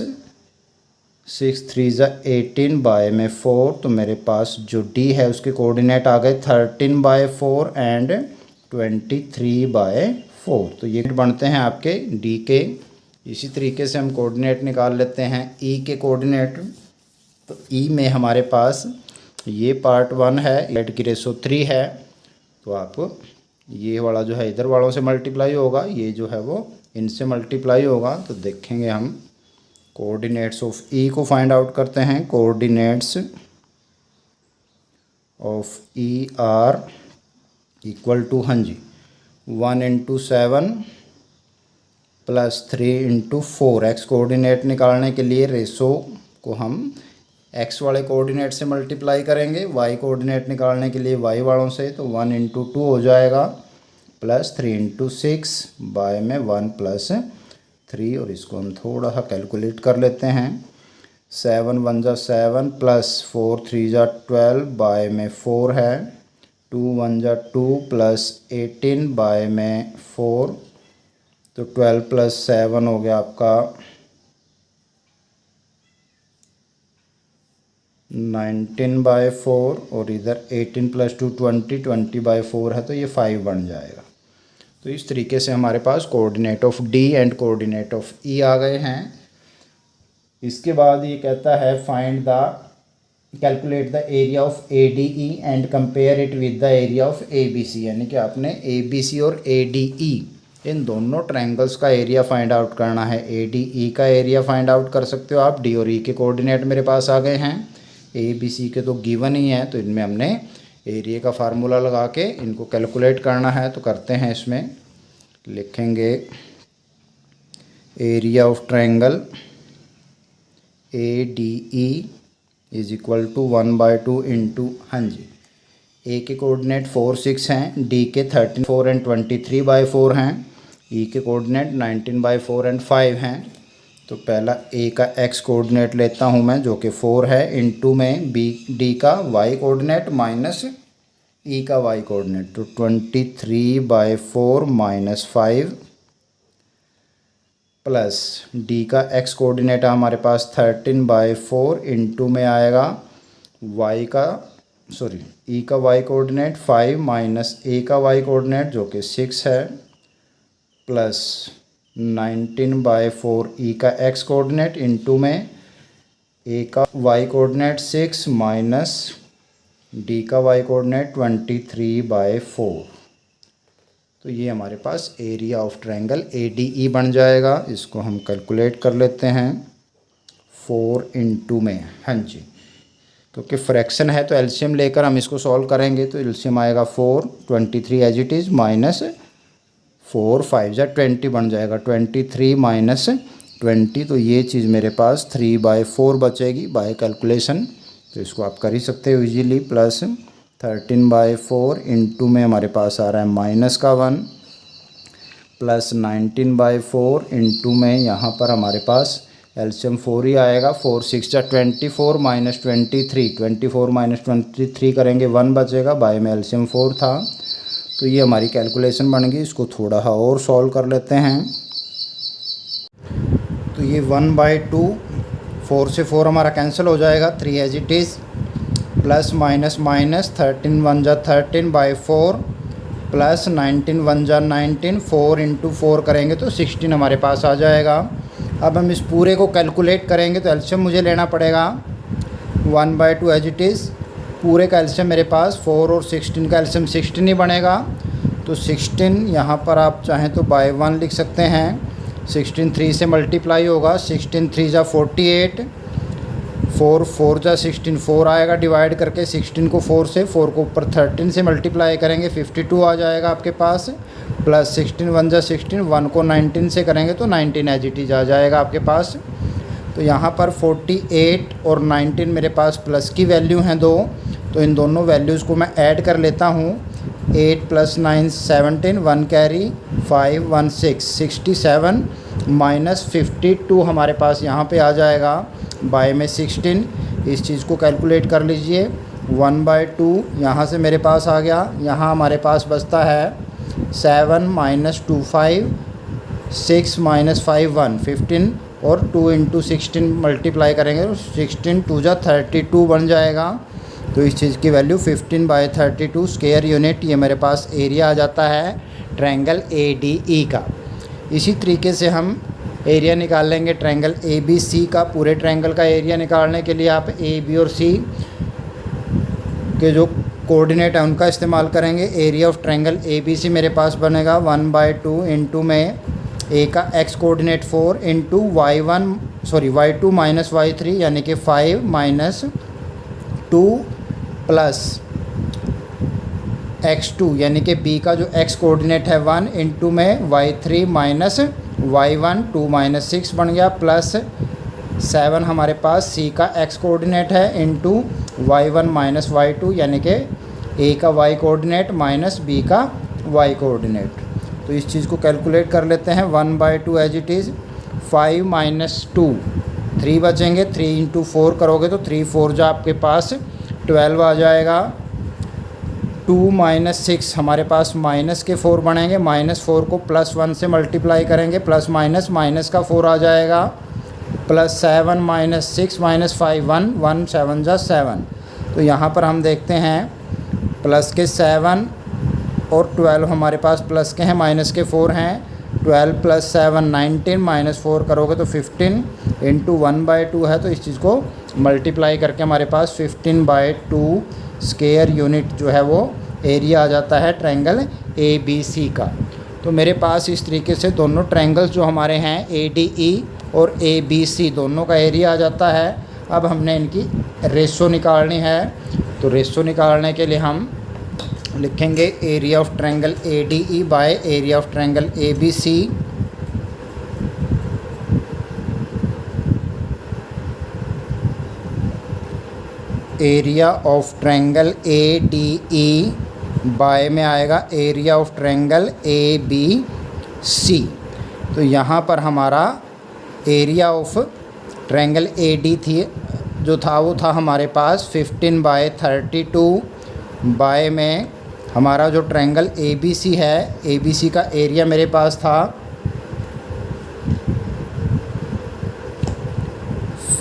6 3 जा 18 बाय में 4। तो मेरे पास जो डी है उसके कोऑर्डिनेट आ गए 13/4 एंड 23/4। तो ये बनते हैं आपके डी के। इसी तरीके से हम कोऑर्डिनेट निकाल लेते हैं ई के कोऑर्डिनेट। तो ई में हमारे पास ये पार्ट 1 है, 8 की रेशो 3 है, तो आप ये वाला जो है इधर वालों से मल्टीप्लाई होगा, ये जो है वो इनसे मल्टीप्लाई होगा। तो देखेंगे हम कोऑर्डिनेट्स ऑफ ई को फाइंड आउट करते हैं। Coordinates of E are equal to, हाँ जी, 1 × 7 प्लस 3 × 4। एक्स कोऑर्डिनेट निकालने के लिए रेशो को हम एक्स वाले कोऑर्डिनेट से मल्टीप्लाई करेंगे, वाई कोऑर्डिनेट निकालने के लिए वाई वालों से, तो 1 × 2 हो जाएगा प्लस 3 × 6 बाय में 1 + 3। और इसको हम थोड़ा सा कैलकुलेट कर लेते हैं। 7 1 जा 7 प्लस 4 3 जा 12 बाय में 4 है, 2 1 जा 2 प्लस 18 बाय में 4, तो 12 + 7 हो गया आपका 19/4, और इधर 18 + 2 20, 20/4 है, तो ये 5 बन जाएगा। तो इस तरीके से हमारे पास coordinate of D and coordinate of E आ गए हैं। इसके बाद ये कहता है find the calculate the area of A D E and compare it with the area of A B C, यानी कि आपने ए बी सी और ए डी ई इन दोनों ट्रायंगल्स का एरिया फाइंड आउट करना है। ए डी ई का एरिया फाइंड आउट कर सकते हो आप। डी और ई के कोऑर्डिनेट मेरे पास आ गए हैं, ए बी सी के तो गिवन ही है, तो इनमें हमने एरिया का फार्मूला लगा के इनको कैलकुलेट करना है। तो करते हैं, इसमें लिखेंगे area of triangle A D E is equal to 1/2 into, हाँ जी, ए के कोऑर्डिनेट 4 6 हैं, डी के 13 4 एंड 23/4 हैं, ई के कोऑर्डिनेट 19/4 एंड 5 हैं। तो पहला ए का एक्स कोऑर्डिनेट लेता हूँ मैं, जो कि 4 है, इनटू में बी डी का वाई कोऑर्डिनेट माइनस ई का वाई कोऑर्डिनेट, तो 23/4 माइनस 5 प्लस डी का एक्स कोऑर्डिनेट है हमारे पास 13/4, इनटू में आएगा वाई का ई का वाई कोऑर्डिनेट 5 माइनस ए का वाई कोऑर्डिनेट जो कि 6 है, प्लस 19/4 ई का एक्स कोऑर्डिनेट, इनटू में ए का वाई कोऑर्डिनेट 6 माइनस डी का वाई कोऑर्डिनेट 23/4। तो ये हमारे पास area of triangle A D E बन जाएगा। इसको हम कैलकुलेट कर लेते हैं 4 इंटू में, हाँ जी, क्योंकि फ्रैक्शन है तो एलसीएम लेकर हम इसको सॉल्व करेंगे। तो एलसीएम आएगा 4, 23 एज इट इज़, माइनस 4 5 जा 20 बन जाएगा, 23 माइनस 20, तो ये चीज़ मेरे पास 3/4 बचेगी बाय कैलकुलेशन। तो इसको आप कर ही सकते हो इजीली। प्लस 13/4 इंटू में हमारे पास आ रहा है माइनस का 1, प्लस 19/4 इंटू में यहाँ पर हमारे पास एलसीएम 4 ही आएगा, 4 6 जा 24 माइनस 23, 24 माइनस 23 करेंगे 1 बचेगा, बाय में एलसीएम 4 था। तो ये हमारी कैलकुलेशन बन गई। इसको थोड़ा सा और सॉल्व कर लेते हैं। तो ये 1/2, 4 से 4 हमारा कैंसिल हो जाएगा, 3 as it is, plus minus minus 13 1 जा 13/4 प्लस 19 1 जा 19, 4 × 4 करेंगे तो 16 हमारे पास आ जाएगा। अब हम इस पूरे को कैलकुलेट करेंगे तो एलसीएम मुझे लेना पड़ेगा 1/2 एज इट इज़, पूरे का एलसीएम मेरे पास 4 और 16 का एलसीएम 16 ही बनेगा। तो 16 यहाँ पर आप चाहें तो बाय 1 लिख सकते हैं, 16 3 से मल्टीप्लाई होगा, 16 3 जा 48, 4 4 जा 16, 4 आएगा डिवाइड करके, 16 को 4 से, 4 को ऊपर 13 से मल्टीप्लाई करेंगे 52 आ जाएगा आपके पास, प्लस 16 1 जा 16, 1 को 19 से करेंगे तो 19 एज इट इज़ आ जाएगा आपके पास। तो यहाँ पर 48 और 19 मेरे पास प्लस की वैल्यू हैं दो, तो इन दोनों वैल्यूज़ को मैं ऐड कर लेता हूँ। 8 + 9 17, 1 कैरी 5 1 6, 67 माइनस 52 हमारे पास यहाँ पे आ जाएगा बाय में 16। इस चीज़ को कैलकुलेट कर लीजिए, 1/2 यहाँ से मेरे पास आ गया, यहाँ हमारे पास बचता है 7 - 2 5, 6 - 5 1 15, और 2 × 16 मल्टीप्लाई करेंगे तो 16 2 जा 32 बन जाएगा। तो इस चीज़ की वैल्यू 15/32 स्क्वायर यूनिट, ये मेरे पास एरिया आ जाता है ट्रायंगल ADE का। इसी तरीके से हम एरिया निकाल लेंगे ट्रायंगल ABC का। पूरे ट्रायंगल का एरिया निकालने के लिए आप A, B और C के जो कोऑर्डिनेट है उनका इस्तेमाल करेंगे। एरिया ऑफ ट्रायंगल ABC मेरे पास बनेगा 1/2 इंटू में A का x coordinate 4 into y2 minus y3 यानी कि 5 - 2 प्लस x2 यानी कि B का जो x कोऑर्डिनेट है 1 इंटू में y3 माइनस y1 2 - 6 बन गया, प्लस 7 हमारे पास C का x कोऑर्डिनेट है इंटू y1 माइनस y2 यानी कि A का y कोऑर्डिनेट माइनस B का y कोऑर्डिनेट। तो इस चीज़ को कैलकुलेट कर लेते हैं, 1/2 एज इट इज़, 5 - 2 3 बचेंगे, 3 × 4 करोगे तो 3 4 जा आपके पास 12 आ जाएगा। 2 - 6 हमारे पास माइनस के 4 बनेंगे, -4 को +1 से मल्टीप्लाई करेंगे, प्लस माइनस का 4 आ जाएगा, प्लस 7 - 6 - 5 1 1 7 जा 7। तो यहाँ पर हम देखते हैं प्लस के 7 और 12 हमारे पास प्लस के हैं, माइनस के 4 हैं। 12 + 7 19, -4 करोगे तो 15 इंटू 1/2 है, तो इस चीज़ को मल्टीप्लाई करके हमारे पास 15/2 स्क्वायर यूनिट जो है वो एरिया आ जाता है ट्रायंगल ABC का। तो मेरे पास इस तरीके से दोनों ट्रायंगल्स जो हमारे हैं ADE और ABC दोनों का एरिया आ जाता है। अब हमने इनकी रेशो निकालनी है, तो रेशो निकालने के लिए हम लिखेंगे area of triangle ADE by area of triangle ABC। Area of triangle ADE by में आएगा एरिया ऑफ ट्रायंगल ABC। तो यहाँ पर हमारा एरिया ऑफ ट्रायंगल AD थी जो था वो था हमारे पास 15/32 बाय में हमारा जो ट्रायंगल ABC है, ABC का एरिया मेरे पास था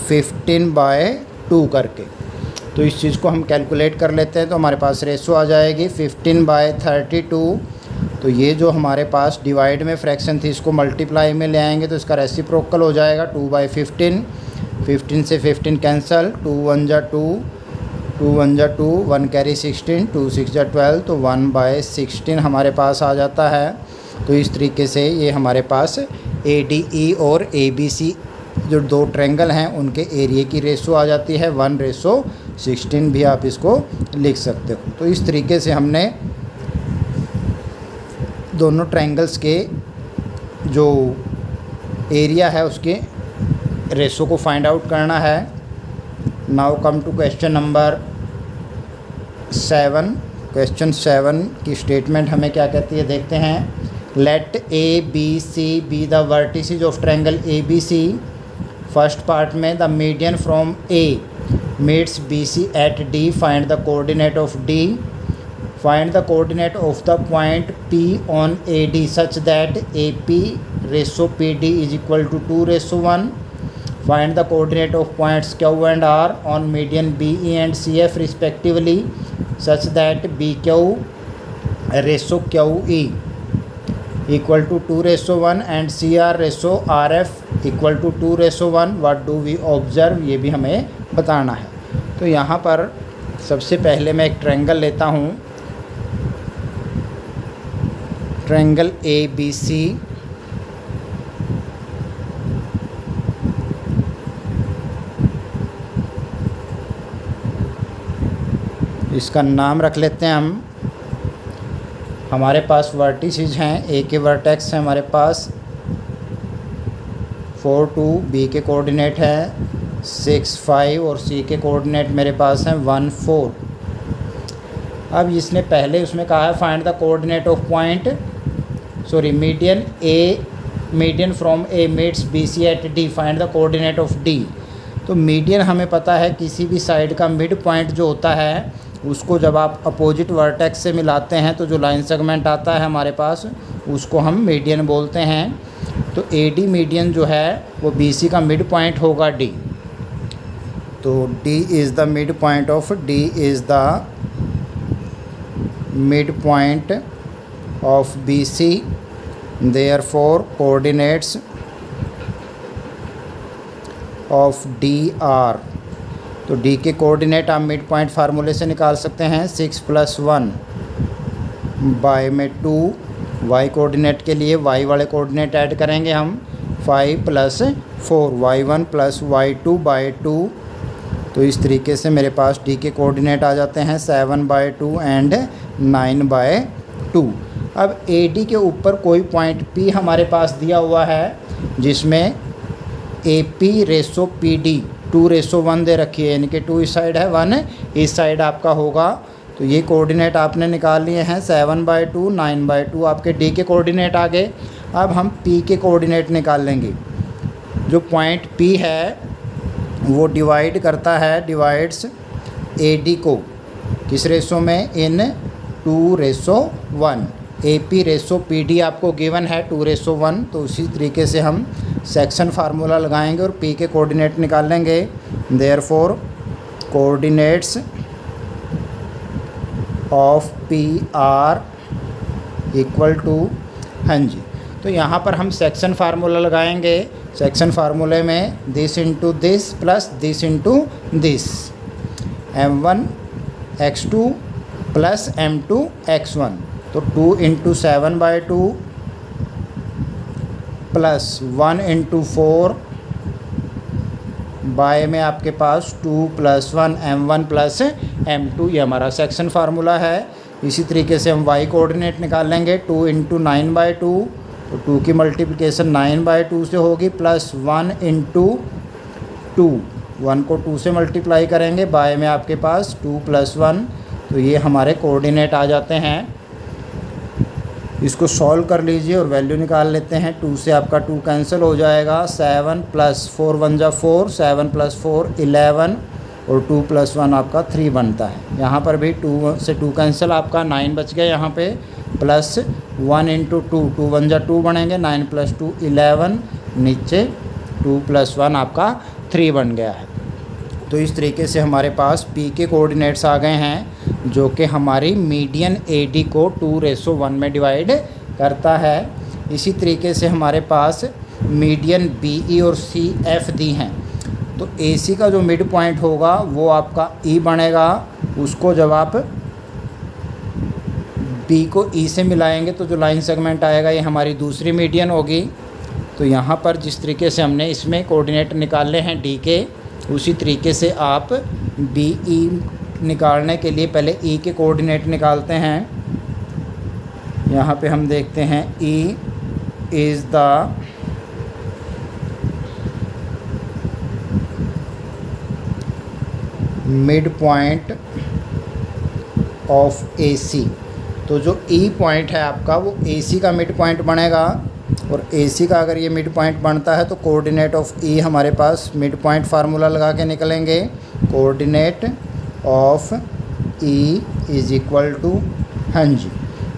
15/2 करके। तो इस चीज़ को हम कैलकुलेट कर लेते हैं, तो हमारे पास रेशो आ जाएगी 15/32। तो ये जो हमारे पास डिवाइड में फ्रैक्शन थी इसको मल्टीप्लाई में ले आएंगे तो इसका रेसिप्रोकल हो जाएगा 2/15। 15 से 15 कैंसल, 2 1 जा 2, 2 1 जा 2, 1 कैरी 16, 2 6 जा 12, तो 1/16 हमारे पास आ जाता है। तो इस तरीके से ये हमारे पास ADE और ABC जो दो ट्रायंगल हैं उनके एरिया की रेशो आ जाती है 1/16 भी आप इसको लिख सकते हो। तो इस तरीके से हमने दोनों ट्रायंगल्स के जो एरिया है उसके रेशो को फाइंड आउट करना है। Now come to question number 7। Question 7 की स्टेटमेंट हमें क्या कहती है देखते हैं। Let ABC be the vertices of triangle ABC। First part में the median from A meets BC at D, find the coordinate of D। Find the coordinate of the point P on AD such that AP/PD is equal to 2:1. Find the coordinate of points Q and R on median BE and CF respectively such that BQ/QE equal to 2:1 and CR/RF equal to 2:1. What do we observe? ये भी हमें बताना है। तो यहाँ पर सबसे पहले मैं एक ट्रायंगल लेता हूँ, ट्रायंगल ABC। इसका नाम रख लेते हैं हम। हमारे पास वर्टिसेस हैं, ए के वर्टेक्स हैं हमारे पास 4 2, बी के कोऑर्डिनेट है 6 5 और सी के कोऑर्डिनेट मेरे पास हैं 1 4। अब इसने पहले उसमें कहा है find the coordinate of point median from A meets B C at D, find the coordinate of D. तो मीडियन हमें पता है किसी भी साइड का मिड पॉइंट जो होता है उसको जब आप अपोजिट वर्टेक्स से मिलाते हैं तो जो लाइन सेगमेंट आता है हमारे पास उसको हम मीडियन बोलते हैं। तो AD मीडियन जो है वो BC का मिड पॉइंट होगा D। तो D is the mid point of mid point of BC, therefore coordinates of DR। तो D के कोऑर्डिनेट आप मिड पॉइंट फार्मूले से निकाल सकते हैं 6 + 1 बाय में 2। Y कोऑर्डिनेट के लिए Y वाले कोऑर्डिनेट ऐड करेंगे हम 5 + 4 Y1 + Y2 बाय 2। तो इस तरीके से मेरे पास D के कोऑर्डिनेट आ जाते हैं 7/2 एंड 9/2। अब AD के ऊपर कोई पॉइंट P हमारे पास दिया हुआ है जिसमें AP/PD 2:1 दे रखी है, यानी कि 2 इस साइड है 1 इस साइड आपका होगा। तो ये कोऑर्डिनेट आपने निकाल लिए हैं 7/2 9/2 आपके D के कोऑर्डिनेट आ गए। अब हम P के कोऑर्डिनेट निकाल लेंगे। जो पॉइंट P है वो डिवाइड्स AD को किस रेशो में, इन 2:1। AP/PD आपको गिवन है 2:1। तो उसी तरीके से हम सेक्शन फार्मूला लगाएंगे और P के कोऑर्डिनेट निकाल लेंगे। Therefore coordinates of PR equal to, हाँ जी, तो यहाँ पर हम सेक्शन फार्मूला लगाएंगे। सेक्शन फार्मूले में this into this plus this into this, M1 x2 plus M2 x1। तो 2 × 7/2 प्लस 1 × 4 बाय में आपके पास 2 + 1 M1 + M2। ये हमारा सेक्शन फार्मूला है। इसी तरीके से हम Y कोऑर्डिनेट निकाल लेंगे 2 × 9/2। तो 2 की मल्टीप्लिकेशन 9/2 से होगी प्लस 1 × 2, 1 को 2 से मल्टीप्लाई करेंगे बाय में आपके पास 2 + 1। तो ये हमारे कोऑर्डिनेट आ जाते हैं। इसको सॉल्व कर लीजिए और वैल्यू निकाल लेते हैं। 2 से आपका 2 कैंसिल हो जाएगा, 7 + 4 1 = 4, 7 + 4 11 और 2 + 1 आपका 3 बनता है। यहाँ पर भी 2 से 2 कैंसिल, आपका 9 बच गया यहाँ पे, प्लस 1 × 2, 2 1 = 2 बनेंगे, 9 + 2 11, नीचे 2 + 1 आपका 3 बन गया है। तो इस तरीके से हमारे पास P के कोऑर्डिनेट्स आ गए हैं जो कि हमारी मीडियन AD को 2:1 में डिवाइड करता है। इसी तरीके से हमारे पास मीडियन BE और CF दी हैं। तो AC का जो मिड पॉइंट होगा वो आपका E बनेगा। उसको जब आप B को E से मिलाएंगे तो जो लाइन सेगमेंट आएगा ये हमारी दूसरी मीडियन होगी। तो यहाँ पर जिस तरीके से हमने इसमें कोऑर्डिनेट निकाले हैं D के, उसी तरीके से आप BE निकालने के लिए पहले E के कोऑर्डिनेट निकालते हैं। यहाँ पे हम देखते हैं E is the mid point of AC। तो जो E पॉइंट है आपका वो AC का मिड पॉइंट बनेगा। और AC का अगर ये मिड पॉइंट बनता है तो कोऑर्डिनेट ऑफ E हमारे पास मिड पॉइंट फार्मूला लगा के निकलेंगे। Coordinate of E is equal to, हाँ जी,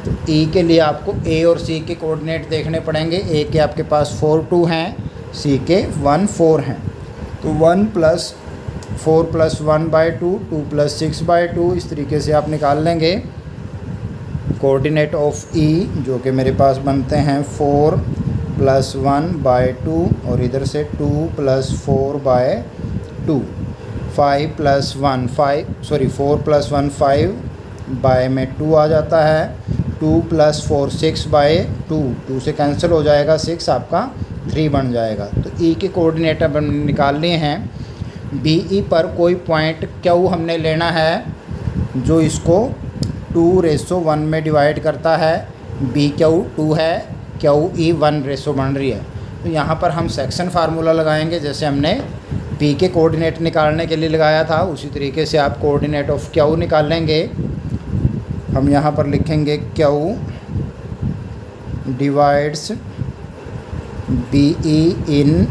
तो ई के लिए आपको ए और सी के कोऑर्डिनेट देखने पड़ेंगे। ए के आपके पास 4 2 हैं, सी के 1 4 हैं, तो 1 + 4 + 1/2, 2 + 6/2, इस तरीके से आप निकाल लेंगे कोऑर्डिनेट ऑफ ई, जो कि मेरे पास बनते हैं 4 + 1/2 और इधर से 2 + 4/2, 5 + 1 5, सॉरी 4 + 1 5 बाय में 2 आ जाता है, 2 + 4 6/2, 2 से कैंसिल हो जाएगा, 6 आपका 3 बन जाएगा। तो ई के कोऑर्डिनेट अब निकाल लिए हैं। बी ई पर कोई पॉइंट क्यू हमने लेना है जो इसको 2:1 में डिवाइड करता है। बी क्यू 2 है, क्यू ई 1 बन रही है। तो यहाँ पर हम सेक्शन फार्मूला लगाएंगे, जैसे हमने पी के कोऑर्डिनेट निकालने के लिए लगाया था, उसी तरीके से आप कोऑर्डिनेट ऑफ क्यू निकाल लेंगे। हम यहाँ पर लिखेंगे क्यू डिवाइड्स बी ई इन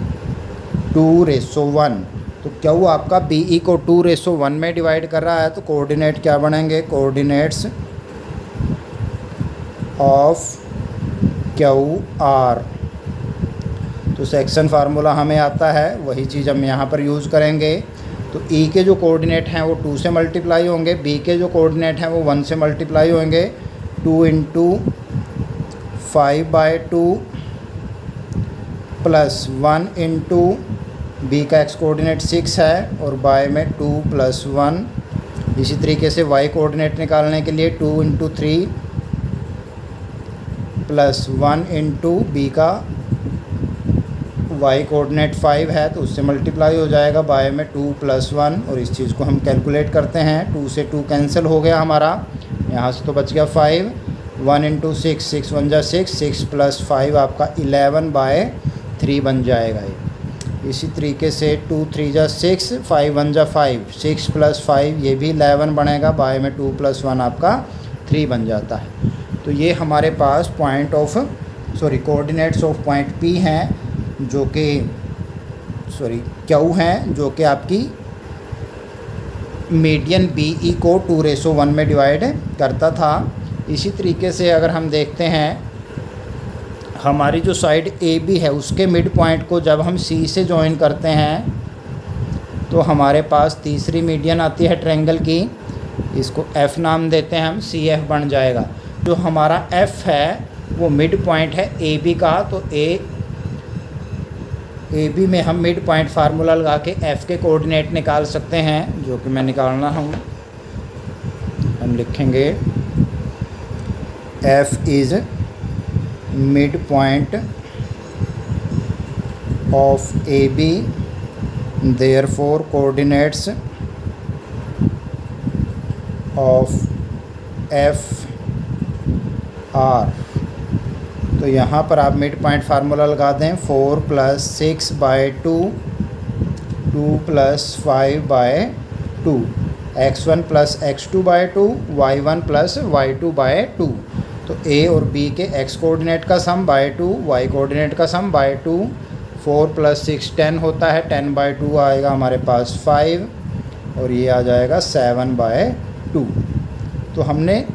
2:1। तो क्यू आपका बी ई को 2:1 में डिवाइड कर रहा है, तो कोऑर्डिनेट क्या बनेंगे, कोऑर्डिनेट्स ऑफ क्यू आर। तो सेक्शन फार्मूला हमें आता है, वही चीज़ हम यहाँ पर यूज़ करेंगे। तो ई के जो कोऑर्डिनेट हैं वो 2 से मल्टीप्लाई होंगे, बी के जो कोऑर्डिनेट हैं वो 1 से मल्टीप्लाई होंगे। 2 × 5/2 + 1 × बी का एक्स कोऑर्डिनेट 6 है और बाय में 2 + 1। इसी तरीके से वाई कोऑर्डिनेट निकालने के लिए 2 × 3 + 1 × बी का वाई कोऑर्डिनेट 5 है, तो उससे मल्टीप्लाई हो जाएगा बाय में 2 + 1। और इस चीज़ को हम कैलकुलेट करते हैं, 2 से 2 कैंसिल हो गया हमारा, यहाँ से तो बच गया 5। 1 × 6 6 1 जा 6, 6 + 5 आपका 11/3 बन जाएगा ये। इसी तरीके से 2 3 जा 6, 5 1 जा 5, 6 + 5 ये भी 11 बनेगा, बाय में 2 + 1 आपका 3 बन जाता है। तो ये हमारे पास कोऑर्डिनेट्स ऑफ पॉइंट पी हैं, जो कि क्यू हैं, जो कि आपकी मीडियन बी ई को 2:1 में डिवाइड करता था। इसी तरीके से अगर हम देखते हैं, हमारी जो साइड ए बी है उसके मिड पॉइंट को जब हम सी से जॉइन करते हैं तो हमारे पास तीसरी मीडियन आती है ट्रायंगल की, इसको एफ़ नाम देते हैं हम, सी एफ बन जाएगा। जो हमारा एफ़ है वो मिड पॉइंट है ए बी का, तो ए बी में हम मिड पॉइंट फार्मूला लगा के एफ़ के कोऑर्डिनेट निकाल सकते हैं, जो कि मैं निकालना हूँ। हम लिखेंगे F is mid point of A B, therefore coordinates of F are. तो यहाँ पर आप मिड पॉइंट फार्मूला लगा दें, 4 + 6/2, 2 + 5/2, x1 + x2/2, y1 + y2/2। तो ए और बी के x कोऑर्डिनेट का सम /2, y कोऑर्डिनेट का सम /2, 4 + 6 10 होता है, 10/2 आएगा हमारे पास 5 और ये आ जाएगा 7/2। तो हमने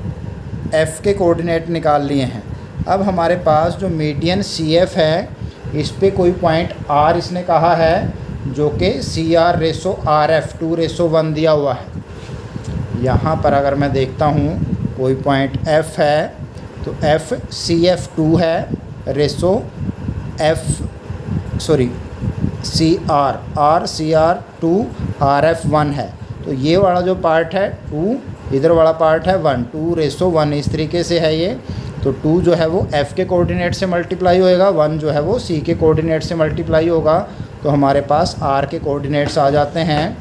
f के कोऑर्डिनेट निकाल लिए हैं। अब हमारे पास जो मीडियन सी एफ है, इस पे कोई पॉइंट r इसने कहा है, जो कि CR/RF 2:1 दिया हुआ है। यहाँ पर अगर मैं देखता हूँ कोई पॉइंट f है, तो f CF2 है, CR2 RF1 है। तो ये वाला जो पार्ट है 2, इधर वाला पार्ट है 1, 2:1 इस तरीके से है ये। तो 2 जो है वो f के कोऑर्डिनेट से मल्टीप्लाई होएगा, 1 जो है वो c के कोऑर्डिनेट से मल्टीप्लाई होगा। तो हमारे पास r के कोऑर्डिनेट्स आ जाते हैं।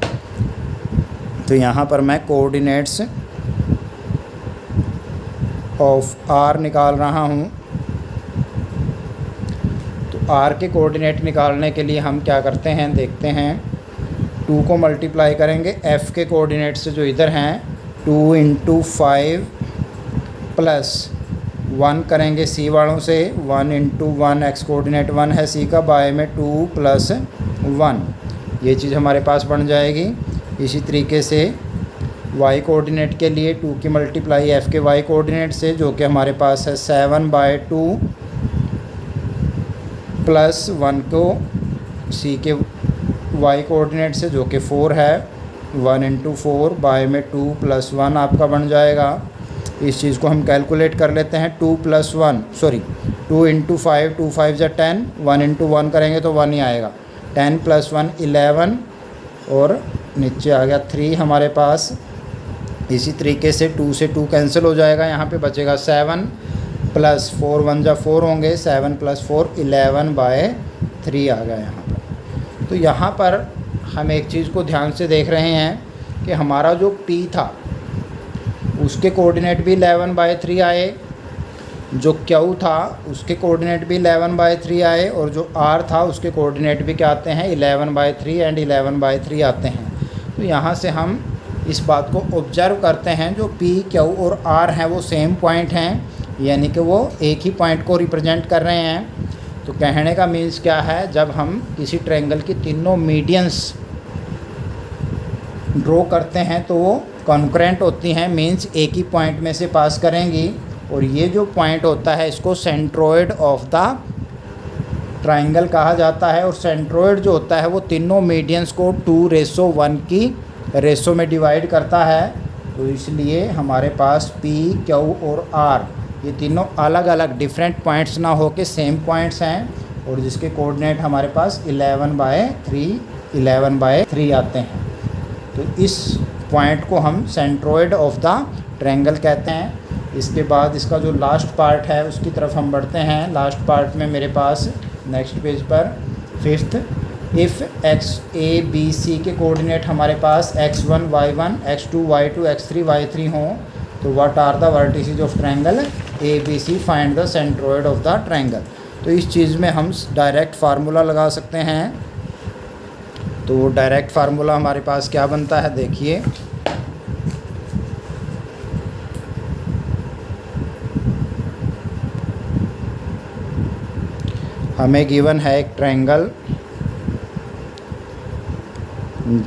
तो यहाँ पर मैं कोऑर्डिनेट्स ऑफ r निकाल रहा हूँ। तो r के कोऑर्डिनेट निकालने के लिए हम क्या करते हैं, देखते हैं। 2 को मल्टीप्लाई करेंगे f के कोऑर्डिनेट से जो इधर हैं, 2 × 5 + 1 करेंगे c वालों से, 1 × 1 x कोऑर्डिनेट 1 है c का, बाय में 2 + 1, ये चीज़ हमारे पास बन जाएगी। इसी तरीके से वाई कोऑर्डिनेट के लिए 2 की मल्टीप्लाई एफ़ के वाई कोऑर्डिनेट से, जो कि हमारे पास है 7/2 प्लस 1 को सी के वाई कोऑर्डिनेट से, जो कि 4 है। 1 × 4 बाय में 2 + 1 आपका बन जाएगा। इस चीज़ को हम कैलकुलेट कर लेते हैं। 2 + 1 सॉरी 2 × 5, 2 × 5 = 10, 1 × 1 करेंगे तो 1 ही आएगा। 10 + 1 11 और नीचे आ गया 3 हमारे पास। इसी तरीके से 2 से 2 कैंसिल हो जाएगा, यहाँ पे बचेगा 7 + 4 1 = 4 होंगे, 7 + 4 11/3 आ गया यहाँ पर। तो यहाँ पर हम एक चीज़ को ध्यान से देख रहे हैं कि हमारा जो P था उसके कोऑर्डिनेट भी 11/3 आए, जो Q था उसके कोऑर्डिनेट भी 11/3 आए, और जो R था उसके कोऑर्डिनेट भी क्या आते हैं 11/3 एंड 11/3 आते हैं। तो यहाँ से हम इस बात को ऑब्जर्व करते हैं, जो P, Q और R हैं वो सेम पॉइंट हैं, यानी कि वो एक ही पॉइंट को रिप्रेजेंट कर रहे हैं। तो कहने का मीन्स क्या है, जब हम किसी ट्रायंगल की तीनों मीडियंस ड्रॉ करते हैं तो वो कॉन्करेंट होती हैं, मीन्स एक ही पॉइंट में से पास करेंगी। और ये जो पॉइंट होता है इसको सेंट्रोइड ऑफ द ट्रायंगल कहा जाता है। और सेंट्रोइड जो होता है वो तीनों मीडियंस को 2:1 की रेशो में डिवाइड करता है। तो इसलिए हमारे पास P, Q और R ये तीनों अलग अलग डिफरेंट पॉइंट्स ना हो के सेम पॉइंट्स हैं, और जिसके कोऑर्डिनेट हमारे पास 11/3 आते हैं। तो इस पॉइंट को हम सेंट्रोइड ऑफ द ट्रायंगल कहते हैं। इसके बाद इसका जो लास्ट पार्ट है उसकी तरफ हम बढ़ते हैं। लास्ट पार्ट में मेरे पास नेक्स्ट पेज पर 5th, इफ़ XABC के कोऑर्डिनेट हमारे पास x1 y1 x2 y2 x3 y3 हों, तो what are the vertices of triangle ABC, find the centroid of the triangle. तो इस चीज़ में हम डायरेक्ट फार्मूला लगा सकते हैं। तो वो डायरेक्ट फार्मूला हमारे पास क्या बनता है, देखिए। हमें गिवन है एक ट्रायंगल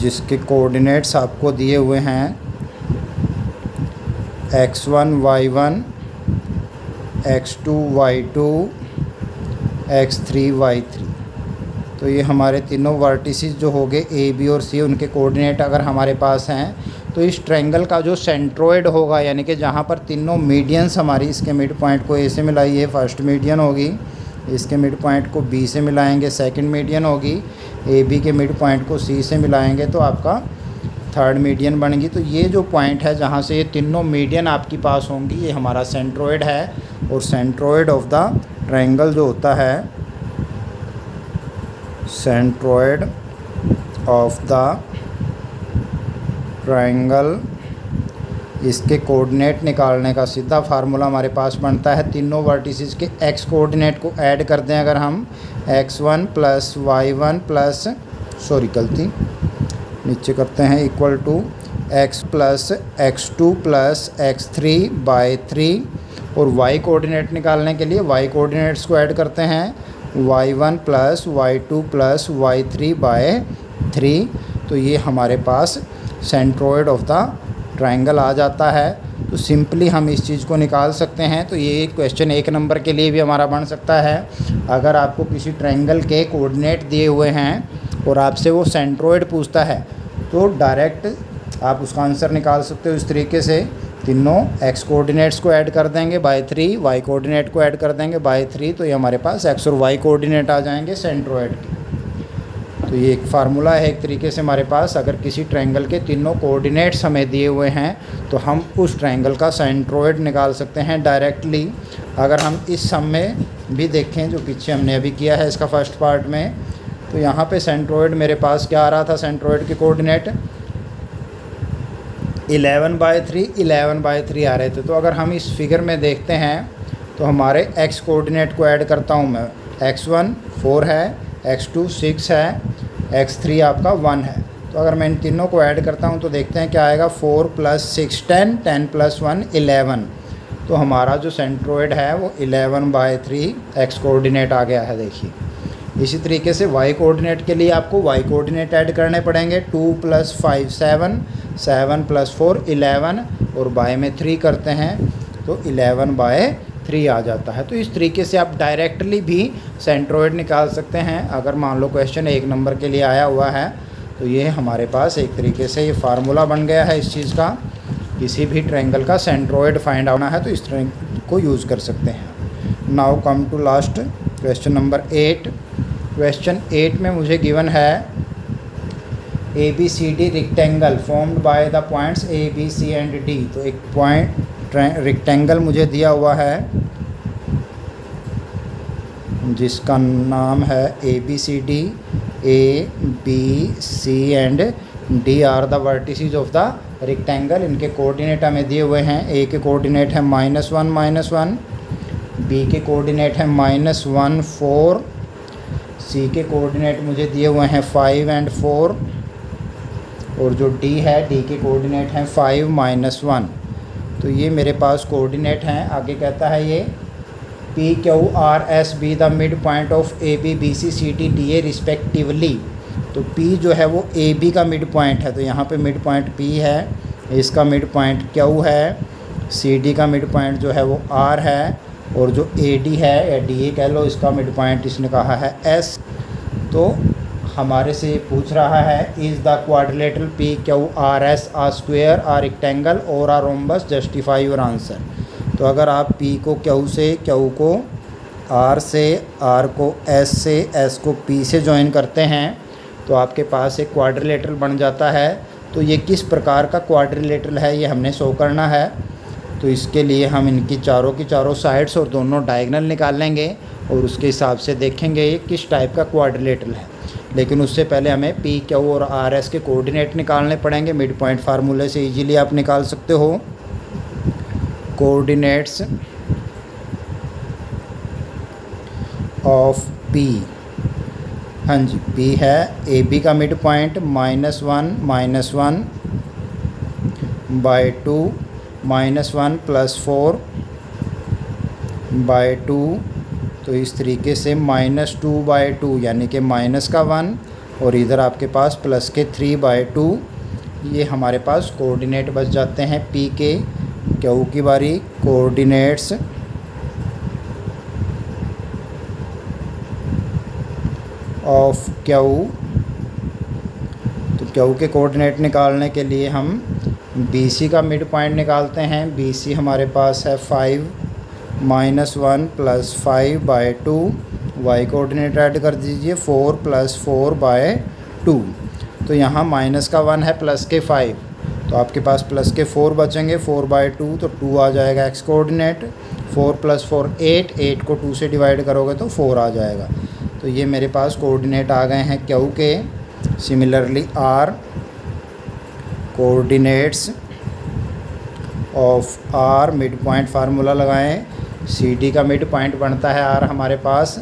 जिसके कोऑर्डिनेट्स आपको दिए हुए हैं x1 y1 x2 y2 x3 y3। तो ये हमारे तीनों वर्टिसेस जो हो गए A, B और C, उनके कोऑर्डिनेट अगर हमारे पास हैं, तो इस ट्रायंगल का जो सेंट्रोइड होगा, यानी कि जहाँ पर तीनों मीडियंस हमारी इसके मिड पॉइंट को A से मिलाई है, फर्स्ट मीडियन होगी, इसके मिड पॉइंट को B से मिलाएंगे, सेकंड मीडियन होगी, AB के मिड पॉइंट को C से मिलाएंगे तो आपका थर्ड मीडियन बनेगी। तो ये जो पॉइंट है जहाँ से ये तीनों मीडियन आपके पास होंगी, ये हमारा सेंट्रोइड है। और सेंट्रोइड ऑफ द ट्रायंगल जो होता है, सेंट्रोइड ऑफ द ट्रायंगल, इसके कोऑर्डिनेट निकालने का सीधा फार्मूला हमारे पास बनता है, तीनों वर्टिसेस के x कोऑर्डिनेट को ऐड कर दें अगर हम, x1 + y1 प्लस नीचे करते हैं equal to x + x2 + x3/3। और y कोऑर्डिनेट निकालने के लिए y कोऑर्डिनेट्स को ऐड करते हैं, y1 + y2 + y3/3। तो ये हमारे पास सेंट्रोइड ऑफ द ट्रायंगल आ जाता है। तो सिंपली हम इस चीज़ को निकाल सकते हैं। तो ये क्वेश्चन 1 नंबर के लिए भी हमारा बन सकता है। अगर आपको किसी ट्रायंगल के कोऑर्डिनेट दिए हुए हैं और आपसे वो सेंट्रोइड पूछता है, तो डायरेक्ट आप उसका आंसर निकाल सकते हो इस तरीके से। तीनों x कोऑर्डिनेट्स को ऐड कर देंगे /3, y कोऑर्डिनेट को ऐड कर देंगे /3, तो ये हमारे पास x और y कोऑर्डिनेट आ जाएंगे सेंट्रोइड के। तो ये एक फार्मूला है एक तरीके से हमारे पास। अगर किसी ट्रायंगल के तीनों कोऑर्डिनेट्स हमें दिए हुए हैं तो हम उस ट्रायंगल का सेंट्रोइड निकाल सकते हैं डायरेक्टली। अगर हम इस सम में भी देखें जो पीछे हमने अभी किया है इसका फर्स्ट पार्ट में, तो यहाँ पे सेंट्रोइड मेरे पास क्या आ रहा था, सेंट्रोइड के कोऑर्डिनेट 11/3 आ रहे थे। तो अगर हम इस फिगर में देखते हैं तो हमारे x कोऑर्डिनेट को ऐड करता हूँ मैं, x1 4 है, x2 6 है, x3 आपका 1 है। तो अगर मैं इन तीनों को ऐड करता हूँ तो देखते हैं क्या आएगा, 4 + 6 10, 10 + 1 11। तो हमारा जो सेंट्रोइड है वो 11/3 x कोऑर्डिनेट आ गया है। देखिए इसी तरीके से y कोऑर्डिनेट के लिए आपको y कोऑर्डिनेट ऐड करने पड़ेंगे। 2 + 5 7, 7 + 4 11 और बाय में 3 करते हैं तो 11/3 आ जाता है। तो इस तरीके से आप डायरेक्टली भी सेंट्रोइड निकाल सकते हैं। अगर मान लो क्वेश्चन 1 नंबर के लिए आया हुआ है तो ये हमारे पास एक तरीके से ये फार्मूला बन गया है इस चीज़ का। किसी भी ट्रायंगल का सेंट्रोइड फाइंड आउट है तो इस तरह को यूज़ कर सकते हैं। Now come to last question number 8। Question 8 में मुझे गिवन है ABCD rectangle formed by the points A, B, C and D। तो एक पॉइंट रेक्टेंगल मुझे दिया हुआ है जिसका नाम है ABCD। A, B, C and D are the vertices of the rectangle. इनके कोऑर्डिनेट हमें दिए हुए हैं। A के कोऑर्डिनेट है -1 -1, B के कोऑर्डिनेट है -1 4, C के कोऑर्डिनेट मुझे दिए हुए हैं 5 एंड 4 और जो D है D के कोऑर्डिनेट हैं 5 -1। तो ये मेरे पास कोऑर्डिनेट हैं। आगे कहता है ये P, Q, R, S be the mid point of A, B, B, C, C, D, D, A respectively. तो P जो है वो A, B का मिड पॉइंट है तो यहाँ पे मिड पॉइंट P है, इसका मिड पॉइंट Q है, C, D का मिड पॉइंट जो है वो R है और जो A, D है या D, A कह लो, इसका मिड पॉइंट इसने कहा है S। तो हमारे से पूछ रहा है is the quadrilateral P, Q, R, S a square, a rectangle और a rhombus, justify your answer. तो अगर आप P को Q से, Q को R से, R को S से, S को P से ज्वाइन करते हैं तो आपके पास एक क्वाड्रिलेटरल बन जाता है। तो ये किस प्रकार का क्वाड्रिलेटरल है ये हमने शो करना है। तो इसके लिए हम इनकी चारों की चारों साइड्स और दोनों डायगोनल निकाल लेंगे और उसके हिसाब से देखेंगे ये किस टाइप का क्वाड्रिलेटरल है। लेकिन उससे पहले हमें P, Q और R, S के कोऑर्डिनेट निकालने पड़ेंगे। मिड पॉइंट फार्मूले से इजीली आप निकाल सकते हो। कोऑर्डिनेट्स ऑफ P, हाँ जी, P है AB का मिड पॉइंट -1 -1/2 -1 + 4/2। तो इस तरीके से -2/2 यानी कि -1 और इधर आपके पास +3/2। ये हमारे पास कोऑर्डिनेट बच जाते हैं P के। Q की बारी, कोऑर्डिनेट्स ऑफ Q। तो Q के कोऑर्डिनेट निकालने के लिए हम BC का मिड पॉइंट निकालते हैं। BC हमारे पास है 5 -1 + 5/2। Y कोऑर्डिनेट ऐड कर दीजिए 4 + 4/2। तो यहाँ -1 है +5 तो आपके पास +4 बचेंगे 4/2 तो 2 आ जाएगा X कोऑर्डिनेट। 4 + 4 8, 8 को 2 से डिवाइड करोगे तो 4 आ जाएगा। तो ये मेरे पास कोऑर्डिनेट आ गए हैं Q के। Similarly R, coordinates of R, mid point formula लगाएं। CD का मिड पॉइंट बनता है R हमारे पास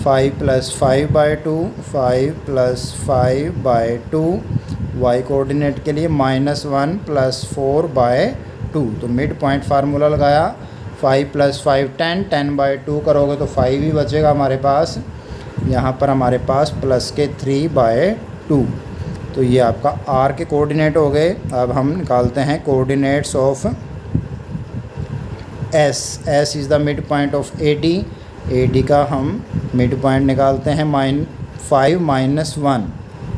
5 + 5/2, 5 + 5/2। Y कोऑर्डिनेट के लिए -1 + 4/2। तो मिड पॉइंट फार्मूला लगाया 5 + 5 10, 10/2 करोगे तो 5 ही बचेगा हमारे पास। यहाँ पर हमारे पास +3/2। तो ये आपका R के कोऑर्डिनेट हो गए। अब हम निकालते हैं coordinates of S। S is the mid point of AD। AD का हम मिड पॉइंट निकालते हैं -5 -1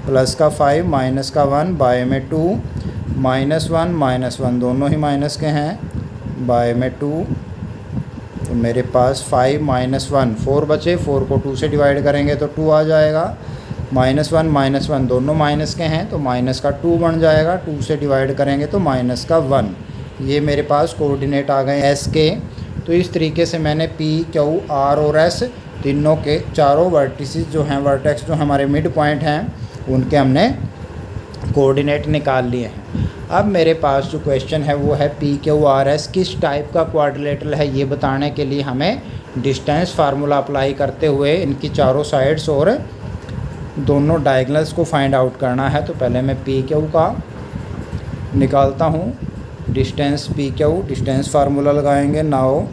प्लस का 5 माइनस का 1 बाय में 2 -1 -1 दोनों ही माइनस के हैं बाय में 2। तो मेरे पास 5 -1 4 बचे। 4 को 2 से डिवाइड करेंगे तो 2 आ जाएगा। -1 -1 दोनों माइनस के हैं तो माइनस का 2 बन जाएगा। 2 से डिवाइड करेंगे तो माइनस का 1। ये मेरे पास कोऑर्डिनेट आ गए S के। तो इस तरीके से मैंने P, Q, R और S तीनों के चारों वर्टिसेस जो हैं, वर्टेक्स जो हमारे मिड पॉइंट हैं, उनके हमने कोऑर्डिनेट निकाल लिए हैं। अब मेरे पास जो क्वेश्चन है वो है P, Q, R, S किस टाइप का क्वाड्रिलेटरल है ये बताने के लिए हमें डिस्टेंस फार्मूला अप्लाई करते हुए इनकी चारों साइड्स और दोनों डायगोनल्स को फाइंड आउट करना है। तो पहले मैं P, Q का निकालता हूँ distance P, Q। Distance formula लगाएंगे। Now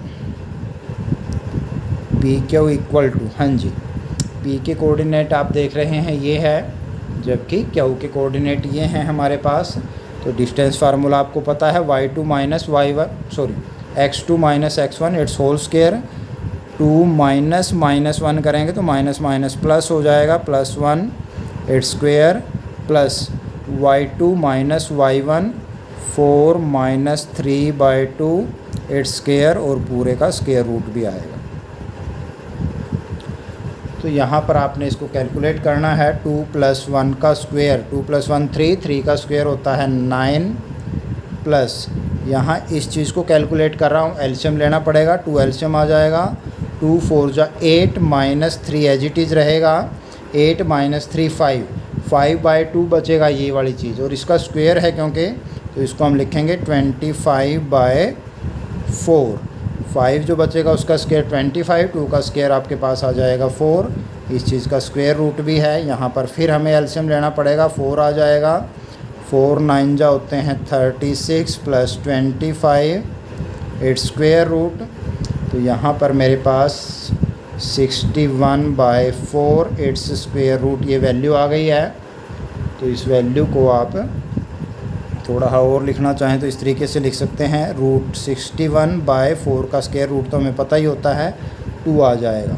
P, Q equal to, हाँ जी, P के कोऑर्डिनेट आप देख रहे हैं ये है, जबकि Q के कोऑर्डिनेट ये हैं हमारे पास। तो डिस्टेंस फार्मूला आपको पता है y2 minus x2 minus x1 it's whole square. 2 minus minus 1 करेंगे तो माइनस माइनस प्लस हो जाएगा, +1 it's square plus y2 minus y1 4 minus 3/2 it's square और पूरे का स्क्वायर रूट भी आएगा। तो यहाँ पर आपने इसको कैलकुलेट करना है। 2 + 1 का स्क्वायर, 2 + 1 3, 3 का स्क्वायर होता है 9 प्लस यहाँ इस चीज़ को कैलकुलेट कर रहा हूँ, एलसीएम लेना पड़ेगा। 2 एलसीएम आ जाएगा, 2 4 जा 8 माइनस 3 एज इट इज़ रहेगा, 8 माइनस 3 5/2 बचेगा ये वाली चीज़, और इसका स्क्वायर है क्योंकि, तो इसको हम लिखेंगे 25/4। 5 जो बचेगा उसका स्क्वायर 25, 2 का स्क्वायर आपके पास आ जाएगा 4। इस चीज़ का स्क्वायर रूट भी है। यहाँ पर फिर हमें एलसीएम लेना पड़ेगा, 4 आ जाएगा, 4 9 जा होते हैं 36 प्लस 25 इट्स स्क्वायर रूट। तो यहाँ पर मेरे पास 61/4 इट्स स्क्वायर रूट ये वैल्यू आ गई है। तो इस वैल्यू को आप थोड़ा और लिखना चाहें तो इस तरीके से लिख सकते हैं, √61/4 का स्क्वायर रूट तो हमें पता ही होता है 2 आ जाएगा।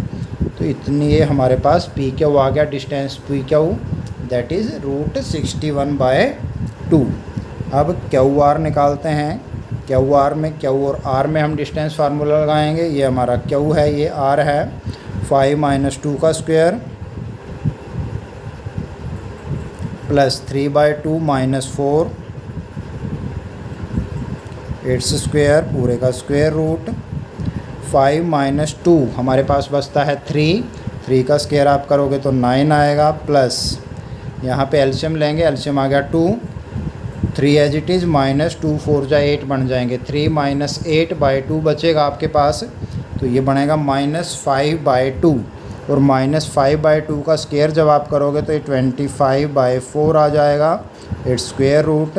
तो इतनी ये हमारे पास PQ आ गया, डिस्टेंस PQ दैट इज़ √61/2। अब QR निकालते हैं। QR में Q और R में हम डिस्टेंस फार्मूला लगाएंगे। ये हमारा Q है, ये R है, 5 - 2 का स्क्वायर प्लस 3/2 - 4 इट्स स्क्वायर पूरे का स्क्वायर रूट। 5 - 2 हमारे पास बचता है 3 का स्क्वायर आप करोगे तो 9 आएगा, प्लस यहाँ पे एलसीएम लेंगे, एलसीएम आ गया 2, 3 एज इट इज़ -2 4 जा 8 बन जाएंगे, 3 - 8/2 बचेगा आपके पास। तो ये बनेगा -5/2, और -5/2 का स्क्वायर जब आप करोगे तो ये 25/4 आ जाएगा इट्स स्क्वायर रूट।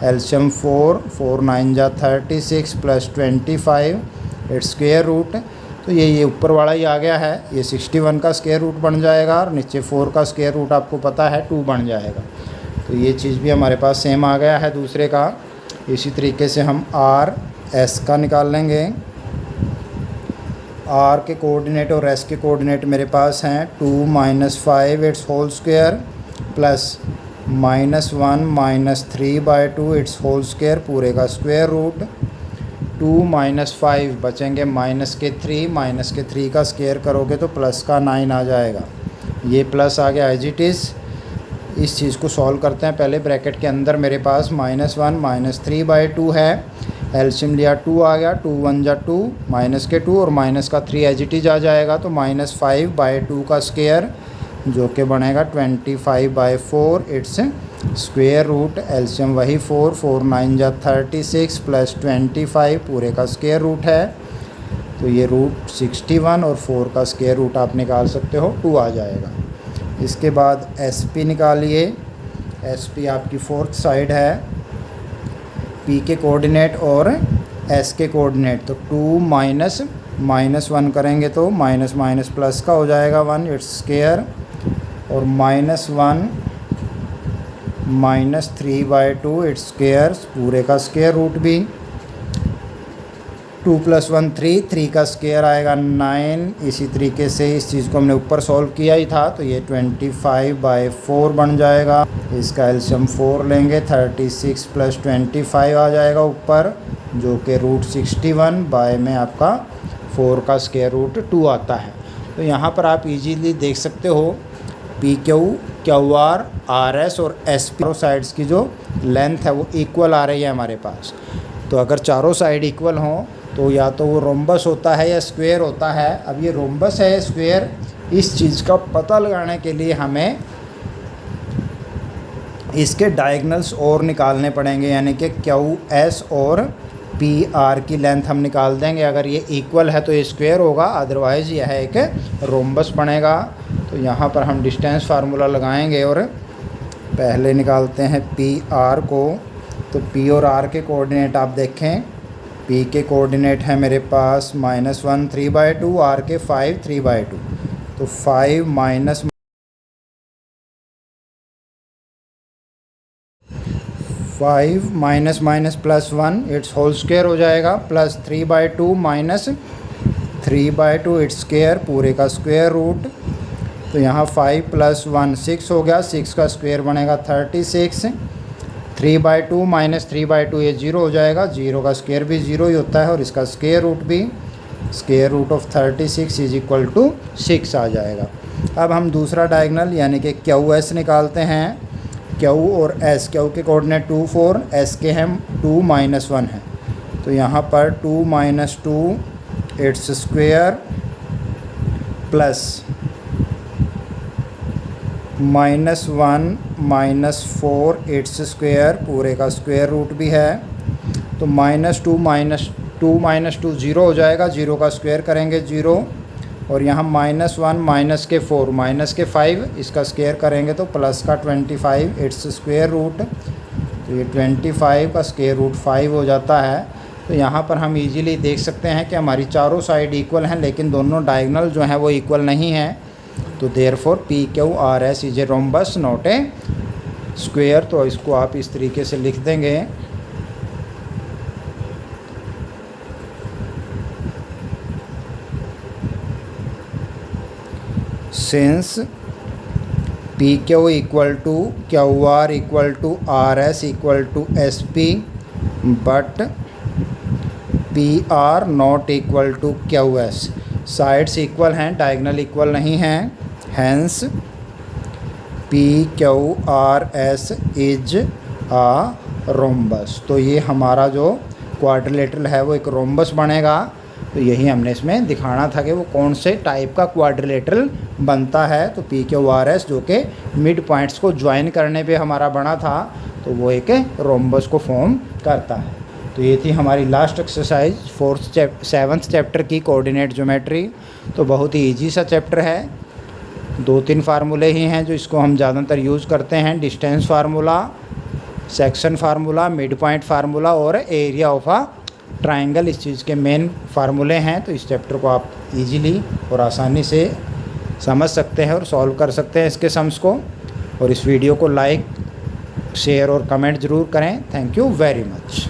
एलसीएम 4 9 जा 36 प्लस 25 इट्स स्क्वायर रूट। तो ये ऊपर वाला ही आ गया है, ये 61 का स्क्वायर रूट बन जाएगा, और नीचे 4 का स्क्वायर रूट आपको पता है 2 बन जाएगा। तो ये चीज़ भी हमारे पास सेम आ गया है दूसरे का। इसी तरीके से हम RS का निकाल लेंगे। R के कोऑर्डिनेट और S के कोऑर्डिनेट मेरे पास हैं 2 - 5 it's whole square plus -1 - 3/2 it's whole square पूरे का स्क्वायर रूट। 2 - 5 बचेंगे -3 का स्क्वायर करोगे तो प्लस का 9 आ जाएगा, ये प्लस आ गया एज इट इज़। इस चीज़ को सॉल्व करते हैं। पहले ब्रैकेट के अंदर मेरे पास -1 - 3/2 है, एलसीएम लिया 2 आ गया, 2 1 जा 2 माइनस के 2 और माइनस का 3 एज इट इज़ आ जाएगा, तो -5/2 का स्क्वायर जो कि बनेगा 25/4 इट्स स्क्वायर रूट। एलसीएम वही 4 9 जा 36 प्लस 25 पूरे का स्क्वायर रूट है। तो ये √61 और 4 का स्क्वायर रूट आप निकाल सकते हो, 2 आ जाएगा। इसके बाद SP निकालिए। SP आपकी 4th साइड है, P के कोऑर्डिनेट और S के कोऑर्डिनेट। तो 2 - -1 करेंगे तो माइनस प्लस का हो जाएगा 1 इट्स स्क्वायर, और -1 - 3/2 इट्स स्क्वायर पूरे का स्क्वायर रूट भी। 2 + 1 3 का स्क्वायर आएगा 9। इसी तरीके से इस चीज़ को हमने ऊपर सॉल्व किया ही था, तो ये 25/4 बन जाएगा। इसका एलसीएम 4 लेंगे, 36 प्लस 25 आ जाएगा ऊपर, जो कि √61 बाय में आपका 4 का स्क्वायर रूट 2 आता है। तो यहाँ पर आप इजीली देख सकते हो PQ, QR, RS और SP साइड्स की जो लेंथ है वो इक्वल आ रही है हमारे पास। तो अगर चारों साइड इक्वल हों तो या तो वो रोम्बस होता है या स्क्वायर होता है। अब ये रोम्बस है स्क्वायर, इस चीज़ का पता लगाने के लिए हमें इसके डायगनल्स और निकालने पड़ेंगे, यानी कि QS और PR की लेंथ हम निकाल देंगे। अगर ये इक्वल है तो ये स्क्वायर होगा, अदरवाइज़ यह है एक रोम्बस बनेगा। तो यहाँ पर हम डिस्टेंस फार्मूला लगाएंगे और पहले निकालते हैं PR को। तो P और R के कोऑर्डिनेट आप देखें, P के कोऑर्डिनेट है मेरे पास -1 3/2, R के 5 3/2। तो 5 minus minus plus 1 it's whole square हो जाएगा, प्लस 3/2 माइनस 3/2 इट्स स्क्वायर पूरे का स्क्वायर रूट। तो यहाँ 5 + 1 6 हो गया, 6 का स्क्वायर बनेगा 36। 3/2 माइनस 3/2 ये 0 हो जाएगा, 0 का स्क्वायर भी 0 ही होता है और इसका स्क्वायर रूट भी स्क्वायर रूट ऑफ 36 = 6 आ जाएगा। अब हम दूसरा डायगोनल यानी कि QS निकालते हैं। Q और S, Q के कोऑर्डिनेट 2 4, S के हम 2 - 1 है। तो यहाँ पर 2 - 2 it's square plus -1 - 4 its square पूरे का स्क्वायर रूट भी है। तो -2 - 2 0 हो जाएगा, 0 का स्क्वायर करेंगे 0, और यहाँ -1 माइनस के 4 माइनस के 5 इसका स्क्वायर करेंगे तो प्लस का 25 इट्स स्क्वायर रूट। तो ये 25 का स्क्वायर रूट 5 हो जाता है। तो यहाँ पर हम इजीली देख सकते हैं कि हमारी चारों साइड इक्वल हैं, लेकिन दोनों डायगोनल जो हैं वो इक्वल नहीं हैं। तो therefore PQRS is a rhombus not a square. तो इसको आप इस तरीके से लिख देंगे, since PQ = QR = RS = SP but PR not equal to QS। Sides equal हैं, डायगोनल इक्वल नहीं हैं, hence PQRS is a rhombus. तो ये हमारा जो क्वाड्रिलेटरल है वो एक रोम्बस बनेगा। तो यही हमने इसमें दिखाना था कि वो कौन से टाइप का क्वाड्रिलेटरल बनता है। तो PQRS जो कि मिड पॉइंट्स को ज्वाइन करने पे हमारा बना था, तो वो एक रोम्बस को फॉर्म करता है। तो ये थी हमारी लास्ट एक्सरसाइज 7th चैप्टर की कोऑर्डिनेट ज्योमेट्री। तो बहुत ही ईजी सा चैप्टर है, 2-3 फार्मूले ही हैं जो इसको हम ज़्यादातर यूज़ करते हैं। Distance formula, section formula, mid point formula और एरिया ऑफ अ ट्राइंगल, इस चीज़ के मेन फार्मूले हैं। तो इस चैप्टर को आप इजीली और आसानी से समझ सकते हैं और सॉल्व कर सकते हैं इसके सम्स को। और इस वीडियो को लाइक, शेयर और कमेंट ज़रूर करें। Thank you very much.